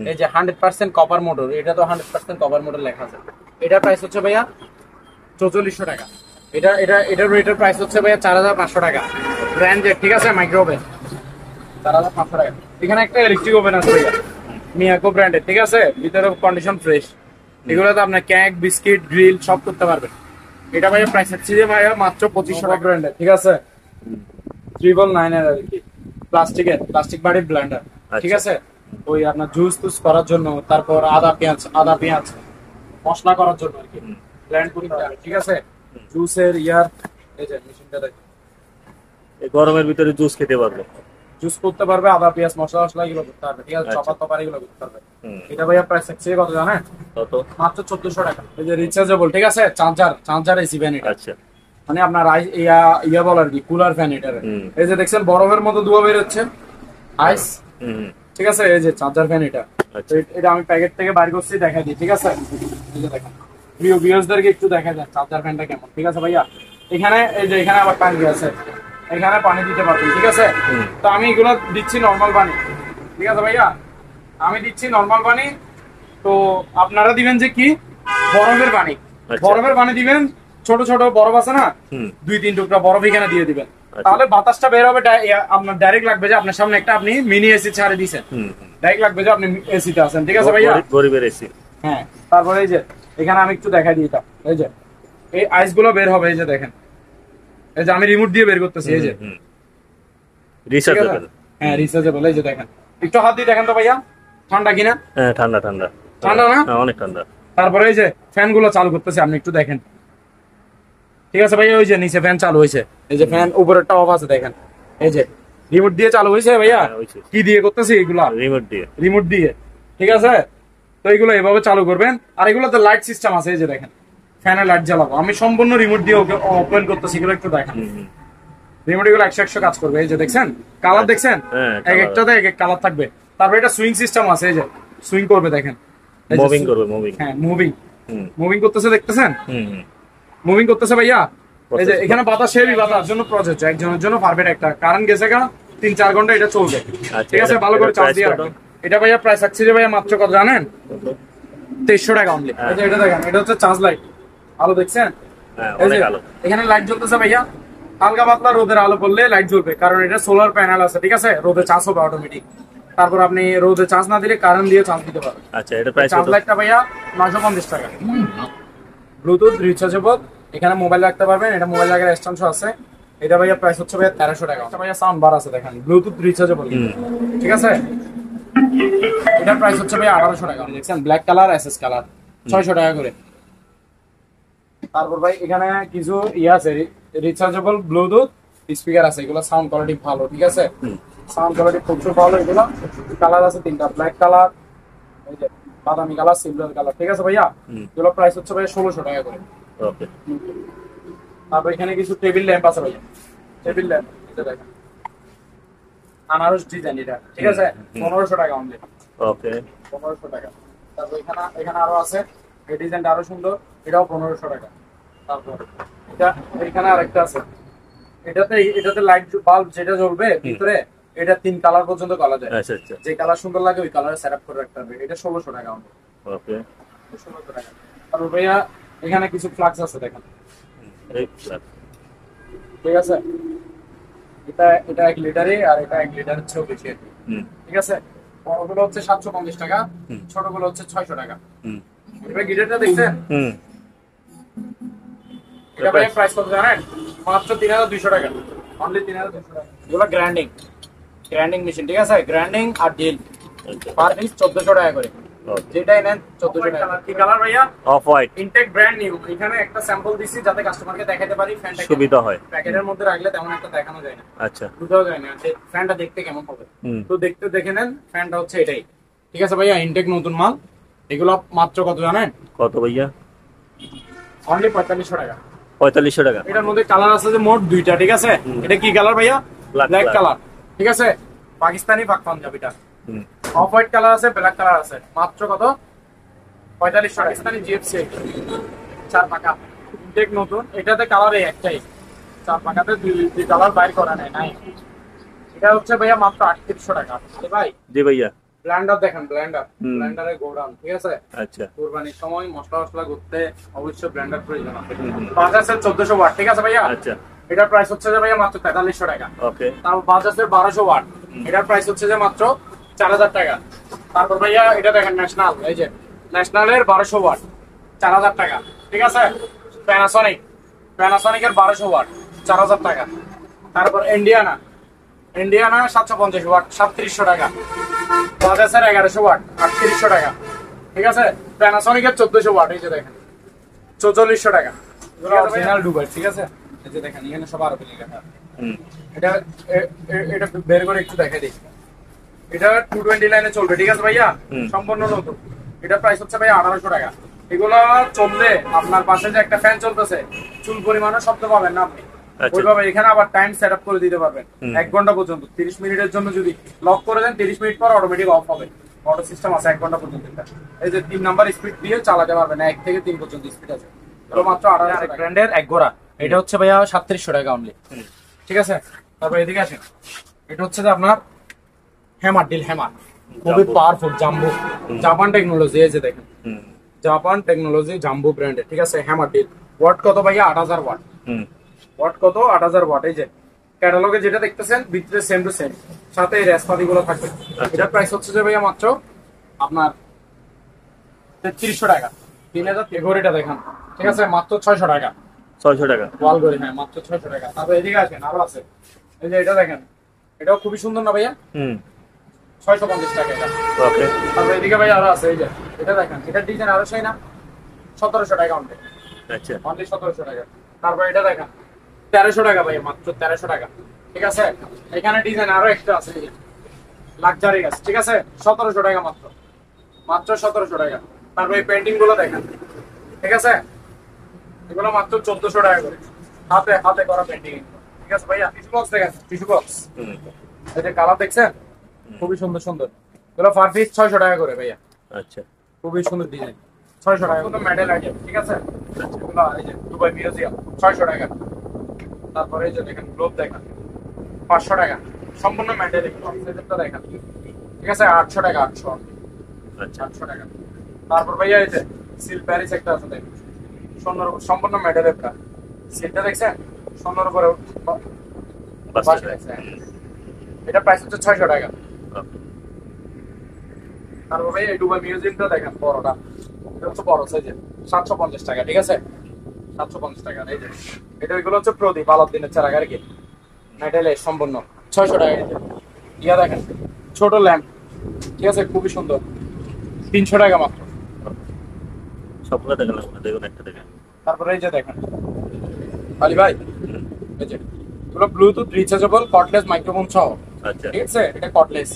এই যে 100% কপার মোটর, এটা তো 100% কপার মোটর লেখা আছে। এটার প্রাইস হচ্ছে ভাইয়া 4400 টাকা। এটার রেটের প্রাইস হচ্ছে ভাইয়া 4500 টাকা, ব্র্যান্ডেড, ঠিক আছে? মাইক্রোওভেন 4500 টাকা। এখানে একটা ইলেকট্রিক ওভেন আছে ভাইয়া, মিয়াকো ব্র্যান্ডের, ঠিক আছে? ভিতরে কন্ডিশন ফ্রেশ, এগুলোতে আপনার কেক, বিস্কিট, গ্রিল সব করতে পারবেন। এটা ভাইয়া প্রাইস হচ্ছে যে ভাইয়া মাত্র 2500 টাকা ব্র্যান্ডের, ঠিক আছে? 999 এর আর কি, প্লাস্টিক বাড়ির ব্লেন্ডার, ঠিক আছে? ওই আপনার জুস করার জন্য, তারপর আদা পেঁয়াজ মশলা করার জন্য আর কি, ব্লেন্ড করে, ঠিক আছে? জুসের এই যে মেশিনটা দেখেন, এই গরমের ভিতরে জুস খেতে পারবে, জুস করতে পারবে, আদা পেঁয়াজ মশলা এগুলো করতে পারবে, ঠিক আছে? চপার এগুলো করতে পারবে। এটা ভাইয়া প্রাইস হচ্ছে কত জানেন? কত? মাত্র 1400 টাকা। এই যে রিচার্জেবল, ঠিক আছে? চার্জার এসি ফ্যান এটা, আচ্ছা মানে আপনার ইয়া বল আর কি, কুলার ফ্যান এটা। এই যে দেখছেন বরফের মতো ধোঁয়া বের হচ্ছে, আইস, ঠিক আছে? এই যে চার্জার ফ্যান এটা, এটা আমি প্যাকেট থেকে বাইর করছি, দেখাই দিই, ঠিক আছে? এই যে দেখেন, প্রিয় ভিউয়ার্সদেরকে একটু দেখা যায় চার্জার ফ্যানটা কেমন, ঠিক আছে ভাইয়া? এখানে এই যে এখানে আবার পানি আছে, এখানে পানি দিতে পারবেন, ঠিক আছে? তো আমি এগুলো দিচ্ছি নরমাল পানি, ঠিক আছে ভাইয়া? আমি দিচ্ছি নরমাল পানি, তো আপনারা দিবেন যে কি বরফের পানি, বরফের পানি দিবেন, ছোট ছোট বরফ আছে না, 2-3 টুকরা বরফ এখানে দিয়ে দিবেন, তাহলে বাতাসটা বের হবে। আপনার ডাইরেক্ট লাগবে যে আপনার সামনে একটা আপনি মিনি এসি ছাড়ে দিয়েছেন, ডাইরেক্ট লাগবে যে আপনি এসিতে আছেন, ঠিক আছে ভাইয়া? গরিবের এসি। হ্যাঁ, তারপরে এই যে এখানে আমি একটু দেখাই দিই, এই যে এই আইস গুলো বের হবে, এই যে দেখেন, এই যে আমি রিমোট দিয়ে বের করতেছি, এই যে রিচার্জেবল, হ্যাঁ রিচার্জেবল। এই যে দেখেন, একটু হাত দিয়ে দেখেন তো ভাইয়া, ঠান্ডা কিনা? হ্যাঁ ঠান্ডা না? অনেক ঠান্ডা। তারপরে এই যে ফ্যান গুলো চালু করতেছি, আপনি একটু দেখেন, ঠিক আছে ভাইয়া? ওই যে নিচে ফ্যান চালু হয়েছে, এই যে ফ্যান উপরেরটা অফ আছে, দেখেন, এই যে রিমোট দিয়ে চালু হয়েছে ভাইয়া। কি দিয়ে করতেছি? এগুলা রিমোট দিয়ে, ঠিক আছে? তো এগুলো এভাবে চালু করবেন। আর এগুলোতে লাইট সিস্টেম আছে, এই যে দেখেন, ফ্যানে লাইট জ্বালাবো, আমি সম্পূর্ণ রিমোট দিয়ে ওপেন করতেছি, এগুলো একটু দেখেন। রিমোট এগুলো 100 কাজ করবে, এই যে দেখছেন কালার, দেখছেন এক একটাতে এক এক কালার থাকবে। তারপর এটা সুইং সিস্টেম আছে, এই যে সুইং করবে, দেখেন, মুভিং করবে, হ্যাঁ মুভিং করতেছে, দেখতেছেন? মুভিং করতেছে ভাইয়া। এই যে এখানে বাতাস, হেভি বাতাস জন্য প্রযোজ্য, একজনের জন্য পারফেক্ট। একটা কারেন্ট গেছে গা 3-4 ঘন্টা এটা চলবে, ঠিক আছে? ভালো করে চার্জ দিয়ে রাখবেন। এটা ভাইয়া প্রাইস আছে যে ভাইয়া মাত্র কত জানেন? 2300 টাকা অনলি। এই যে এটা দেখেন, এটা হচ্ছে চার্জ লাইট, আলো দেখছেন? এখানে লাইট জ্বলতেছে ভাইয়া, হালকা পাতলা রোদের আলো পড়লে লাইট জ্বলবে, কারণ এটা সোলার প্যানেল আছে, ঠিক আছে? রোদে চার্জ হবে অটোমেটিক, তারপর আপনি রোদে চার্জ না দিলে কারেন্ট দিয়ে চার্জ দিতে পারবেন। আচ্ছা, এটা প্রাইস চার্জ কত? লাইটটা ভাইয়া 950 টাকা। ব্লুটুথ রিচার্জেবল, এখানে মোবাইল রাখতে পারবেন, এটা মোবাইল লাগার এক্সটেনশন আছে। এটা ভাইয়া প্রাইস হচ্ছে ভাইয়া 1300 টাকা। এটা ভাইয়া সাউন্ড বার আছে দেখেন, ব্লুটুথ রিচার্জেবল, ঠিক আছে। এটা প্রাইস হচ্ছে ভাইয়া 1800 টাকা। দেখছেন ব্ল্যাক কালার, এসএস কালার, 600 টাকা করে। তারপর ভাই এখানে কিছু আছে, রিচার্জেবল ব্লুটুথ স্পিকার আছে, এগুলো সাউন্ড কোয়ালিটি ভালো, ঠিক আছে। সাউন্ড কোয়ালিটি প্রচুর ভালো। এগুলো কালার আছে 3টা, ব্ল্যাক কালার, এই যে বাদামি কালার, সিলভার কালার, ঠিক আছে ভাইয়া। এগুলো প্রাইস হচ্ছে ভাইয়া 1600 টাকা করে। ওকে। তারপর এখানে কিছু টেবিল ল্যাম্প আছে ভাইয়া, টেবিল ল্যাম্প, এটা দেখেন আনারস ডিজাইন, এটা ঠিক আছে 1500 টাকা অনলি। ওকে, 1500 টাকা। তারপর এখানে আরো আছে, এই ডিজাইনটা আরো সুন্দর, এটাও 1500 টাকা। তারপর এখানে আরেকটা আছে, এটাতে লাইট বাল্ব যেটা জ্বলবে ভিতরে, এটা 3 কালার পর্যন্ত করা যায়। আচ্ছা আচ্ছা, যে কালার সুন্দর লাগে ওই কালারে সেটআপ করে রাখতে হবে। এটা 1600 টাকা অনলি। ওকে। 1600 টাকা। তারপর ভাইয়া এখানে কিছু ফ্লাক্স আছে দেখেন, এই ঠিক আছে। এটা 1 লিটারে, আর এটা 1 লিটারের চেয়েও বেশি আর কি, ঠিক আছে। বড়গুলো হচ্ছে 750 টাকা, ছোটগুলো হচ্ছে 600 টাকা। এবার গিটারটা দেখছেন, এটা ভাই প্রাইস কত জানেন? মাত্র 3200 টাকা, অনলি 3200 টাকা। এগুলো গ্রাইন্ডিং মেশিন, ঠিক আছে, গ্রাইন্ডিং আর ডিল, পার পিস 1400 টাকা করে। যেটাই নেন 1400 টাকা। কি কালার ভাইয়া? Off white. Intact brand new. এখানে একটা স্যাম্পল দিছি যাতে কাস্টমারকে দেখাতে পারি ফ্যানটা সুবিধা হয়। প্যাকেটের মধ্যে রাখলে তেমন একটা দেখানো যায় না, আচ্ছা, বুঝাও যায় না যে ফ্যানটা দেখতে কেমন হবে। তো দেখে নেন, ফ্যানটা হচ্ছে এটাই, ঠিক আছে ভাইয়া, ইনটেক নতুন মাল। এগুলো মাত্র কত জানেন? কত ভাইয়া? অনলি 4500 টাকা। 4500 টাকা। এটার মধ্যে কালার আছে যে মোট 2টা, ঠিক আছে। এটা কি কালার ভাইয়া? Black black color। কালার, ঠিক আছে, পাকিস্তানি পাক পাঞ্জাবিটা। অফ হোয়াইট কালার আছে, ব্ল্যাক কালার আছে। মাত্র কত? 4500 টাকা। পাকিস্তানি জিএফসি 4 পাকা, ইনটেক নতুন। এটাতে কালার একটাই, 4 পাকাতে দুই কালার বাইর করা নাই। এটা হচ্ছে ভাইয়া মাত্র 3800 টাকা। ভাই জি ভাইয়া। ব্লেন্ডার দেখেন, ব্লেন্ডারের গোডাউন, ঠিক আছে। আচ্ছা, কুরবানির সময় মশলা করতে অবশ্যই ব্লেন্ডার প্রয়োজন হবে। বাজাজের 1400 ওয়াট, ঠিক আছে ভাইয়া। আচ্ছা, এটার প্রাইস হচ্ছে যে ভাইয়া মাত্র 4300 টাকা। ওকে। তারপর বাজাজের 1200 ওয়াট, এটার প্রাইস হচ্ছে যে মাত্র 4000 টাকা। তারপর ভাইয়া এটা দেখেন ন্যাশনাল, এই যে ন্যাশনালের 1200 ওয়াট, 4000 টাকা, ঠিক আছে। প্যানাসনিকের 1200 ওয়াট, 4000 টাকা। তারপর ইন্ডিয়ানা 750 ওয়াট, 3700 টাকা। বাজাজের 1100 ওয়াট, 3800 টাকা, ঠিক আছে। প্যানাসনিকের 1400 ওয়াট, এই যে দেখেন 4400 টাকা। এগুলো অরিজিনাল ডুবাই, ঠিক আছে। এই যে দেখেন এখানে সব আরবি লেখা। এটা বের করে একটু দেখাই দিই। এটা 220 লাইনে চলবে, ঠিক আছে ভাইয়া, সম্পূর্ণ নতুন। এটা প্রাইস হচ্ছে ভাইয়া 1800 টাকা। এগুলো চললে আপনার পাশে যে একটা ফ্যান চলতেছে, চুল পরিমাণও শব্দ পাবেন না আপনি। ওইভাবে এখানে আবার টাইম সেট আপ করে দিতে পারবেন 1 ঘন্টা পর্যন্ত। 30 মিনিটের জন্য যদি লক করে দেন, 30 মিনিট পর অটোমেটিক অফ হবে। অটো সিস্টেম আছে 1 ঘন্টা পর্যন্ত। এই যে 3 নাম্বার স্পিড দিয়ে চালাতে পারবেন, 1 থেকে 3 পর্যন্ত স্পিড আছে। এগুলো মাত্র 1800 ব্র্যান্ডের এক ঘোড়া। এটা হচ্ছে ভাইয়া 3700 টাকা অনলি, ঠিক আছে। তারপর এদিকে আসেন, এটা হচ্ছে যে আপনার হ্যামার ডিল, হ্যামার খুবই পাওয়ারফুল, জাম্বো, জাপান টেকনোলজি, এই যে দেখেন জাপান টেকনোলজি, জাম্বো ব্র্যান্ডের, ঠিক আছে। হ্যামার ডিল ওয়াট কত ভাইয়া? 8000 ওয়াট। ওয়াট কত? 8000 ওয়াট। এই যে ক্যাটালগে যেটা দেখতেছেন ভিতরে সেম টু সেম, সাথে এই রেসপাতি গুলো থাকবে। এটার প্রাইস হচ্ছে যে ভাইয়া মাত্র আপনার 3300 টাকা। 3000 ঘড়িটা দেখেন, ঠিক আছে, মাত্র 600 টাকা। 600 টাকা ওয়াল ঘড়ি, হ্যাঁ, মাত্র 600 টাকা। তারপর এদিকে আসেন, আরো আছে, এই যে এটা দেখেন, এটাও খুবই সুন্দর না ভাইয়া? 650 টাকা এটা। ওকে। তারপর এদিকে ভাই আরো আছে, এই যে এটা দেখেন, এটার ডিজাইন আরো সেই না, 1700 টাকা অনলি, আচ্ছা, অনলি 1700 টাকা। তারপর এটা দেখেন 1300 টাকা ভাই, মাত্র 1300 টাকা, ঠিক আছে। এখানে ডিজাইন আরো একটা আছে, এই যে লাক্সারি গাছ, ঠিক আছে, 1700 টাকা মাত্র, মাত্র 1700 টাকা। তারপর এই পেন্টিং গুলো দেখেন, ঠিক আছে, এগুলো মাত্র 1400 টাকা করে, হাতে করা পেন্টিং, ঠিক আছে ভাইয়া। টিস্যু বক্স দেখেন, টিস্যু বক্স, এই যে কালার দেখছেন, খুবই সুন্দর সুন্দর। এগুলো পার পিস 600 টাকা করে ভাইয়া। আচ্ছা, খুবই সুন্দর ডিজাইন, 600 টাকা। কিন্তু মেডেল আইটেম, ঠিক আছে। এগুলো এই যে দুবাই মিউজিয়াম, 600 টাকা। তারপরে এই যে দেখেন গ্লোব দেখেন, 500 টাকা, সম্পূর্ণ মেডেল। এগুলো দেখেন, ঠিক আছে, 800 টাকা, 800, আচ্ছা, 800 টাকা। তারপর ভাইয়া এই যে সিল প্যারিস একটা আছে দেখেন, সম্পূর্ণ মেডেল। একটা সিলটা দেখছেন, সোনার উপরে বাস বাসা দেখছেন। এটা প্রাইস হচ্ছে 600 টাকা। তারপর ভাই এই ডুবাই মিউজিয়ামটা দেখেন বড়টা, এটা হচ্ছে বড় সাইজের 750 টাকা, ঠিক আছে 750 টাকা। এই যে এটা এগুলো হচ্ছে প্রদীপ আলাদিনের চারাগার কি মেটালে সম্পূর্ণ 600 টাকা। ইয়া দেখেন ছোট ল্যাম্প, ঠিক আছে খুবই সুন্দর 300 টাকা মাত্র। সবগুলো দেখালাম না, দেখুন একটা দেখেন। তারপরে এই যে দেখেন আলী ভাই, এই যে এগুলো ব্লুটুথ রিচার্জেবল কর্ডলেস মাইক্রোফোন সহ, আচ্ছা ঠিক আছে এটা কর্ডলেস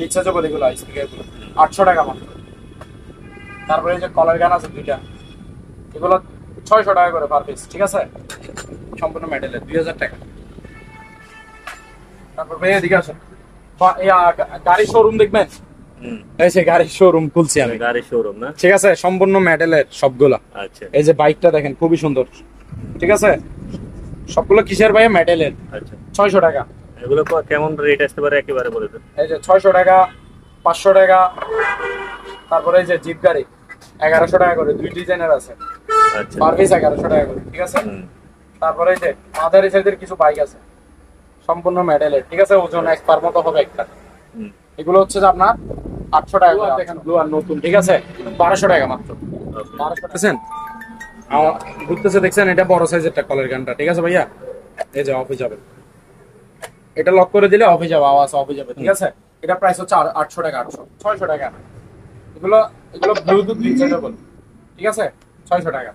রিচার্জেবল, এগুলো স্পিকার গুলো 800 টাকা মাত্র। তারপরে এই যে কলার গান আছে দুইটা, এগুলো 600 টাকা করে পার পিস, ঠিক আছে সম্পূর্ণ মেটালের 2000 টাকা। তারপর ভাই এদিকে আসেন, গাড়ির শোরুম দেখবেন, হুম, এই যে গাড়ির শোরুম খুলছি আমি, গাড়ির শোরুম না? ঠিক আছে সম্পূর্ণ মেটালের সবগুলা। আচ্ছা এই যে বাইকটা দেখেন খুবই সুন্দর, ঠিক আছে সবগুলো কিসের ভাই মেটালের, আচ্ছা। 600 টাকা। এগুলো কেমন রেট আসতে পারে একেবারে বলে দেন। এই যে 600 টাকা, 500 টাকা। তারপরে এই যে জিপ গাড়ি 1100 টাকা করে, দুই ডিজাইনের আছে, আচ্ছা পার পিস 1100 টাকা করে, ঠিক আছে। হুম, তারপরে এই যে মাঝারি সাইজের কিছু বাইক আছে সম্পূর্ণ মেটালের, ঠিক আছে ওজন 1 পার মতো হবে একটা। হুম, এগুলো হচ্ছে যে আপনার 800 টাকা করে, দেখেন ব্লু আর নতুন, ঠিক আছে 1200 টাকা মাত্র। okay, 1200 দেখছেন ঘুরতেছে, দেখছেন এটা বড় সাইজেরটা কলের গানটা, ঠিক আছে ভাইয়া এই যে অফ হয়ে যাবে, এটা লক করে দিলে অফ হয়ে যাবে, আওয়াজ অফ হয়ে যাবে, ঠিক আছে। এটা প্রাইস হচ্ছে 800 টাকা, 600 টাকা। এগুলো এগুলো ব্লুটুথ রিচার্জেবল, ঠিক আছে 600 টাকা।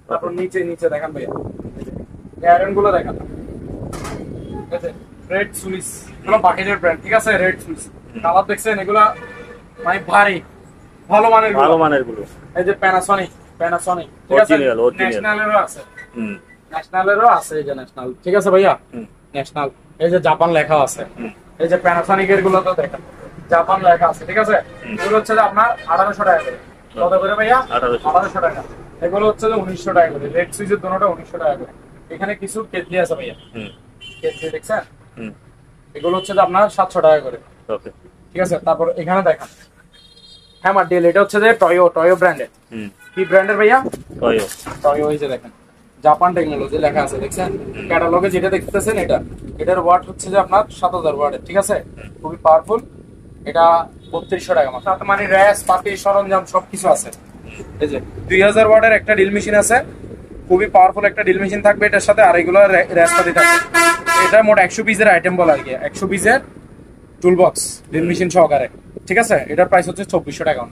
তারপর নিচে নিচে দেখেন ভাইয়া আয়রন গুলো দেখেন, ঠিক আছে রেড সুইস, এগুলো বাকেটের ব্র্যান্ড, ঠিক আছে রেড সুইস কালার দেখছেন, এগুলা মানে ভারী ভালো মানের ভালো মানের গুলো। এই যে প্যানাসনিক ঠিক আছে, Original, original। ন্যাশনালেরও আছে, হুম, ন্যাশনালেরও আছে, এই যে ন্যাশনাল, ঠিক আছে ভাইয়া হুম, ন্যাশনাল। এই যে জাপান লেখা আছে, হুম, এই যে প্যানাসনিকের গুলো তো দেখেন জাপান লেখা আছে, ঠিক আছে এগুলো হচ্ছে যে আপনার 1800 টাকা করে। কত করে ভাইয়া? 1800 টাকা। এগুলো হচ্ছে যে 1900 টাকা করে, রেড সুইচের দুটোটা 1900 টাকা করে। এখানে কিছু কেটলি আছে ভাইয়া, হুম, কেটলি দেখছেন, হুম, এগুলো হচ্ছে যে আপনার 700 টাকা করে, ওকে, ঠিক আছে। তারপর এখানে দেখেন হ্যামার ডিল, এটা হচ্ছে যে টয়ো ব্র্যান্ডের। হুম, কি ব্র্যান্ডের ভাইয়া? Toyo, Toyo. এই যে দেখেন জাপান টেকনোলজি লেখা আছে, দেখছেন ক্যাটালগে যেটা দেখতেছেন, এটার ওয়াট হচ্ছে যে আপনার 7000 ওয়াটের, ঠিক আছে খুবই পাওয়ারফুল। এটা 3200 টাকা মাত্র, তাতে মানে র্যাস পাতি সরঞ্জাম সবকিছু আছে। এই যে 2000 ওয়াটের একটা ড্রিল মেশিন আছে, খুবই পাওয়ারফুল একটা ড্রিল মেশিন থাকবে এটার সাথে, আর এগুলো র্যাস পাতি থাকবে। এটা মোট 100 পিসের আইটেম বলা আর কি, 100 পিসের টুল বক্স ড্রিল মেশিন সহকারে, ঠিক আছে এটার প্রাইস হচ্ছে 2400 টাকা।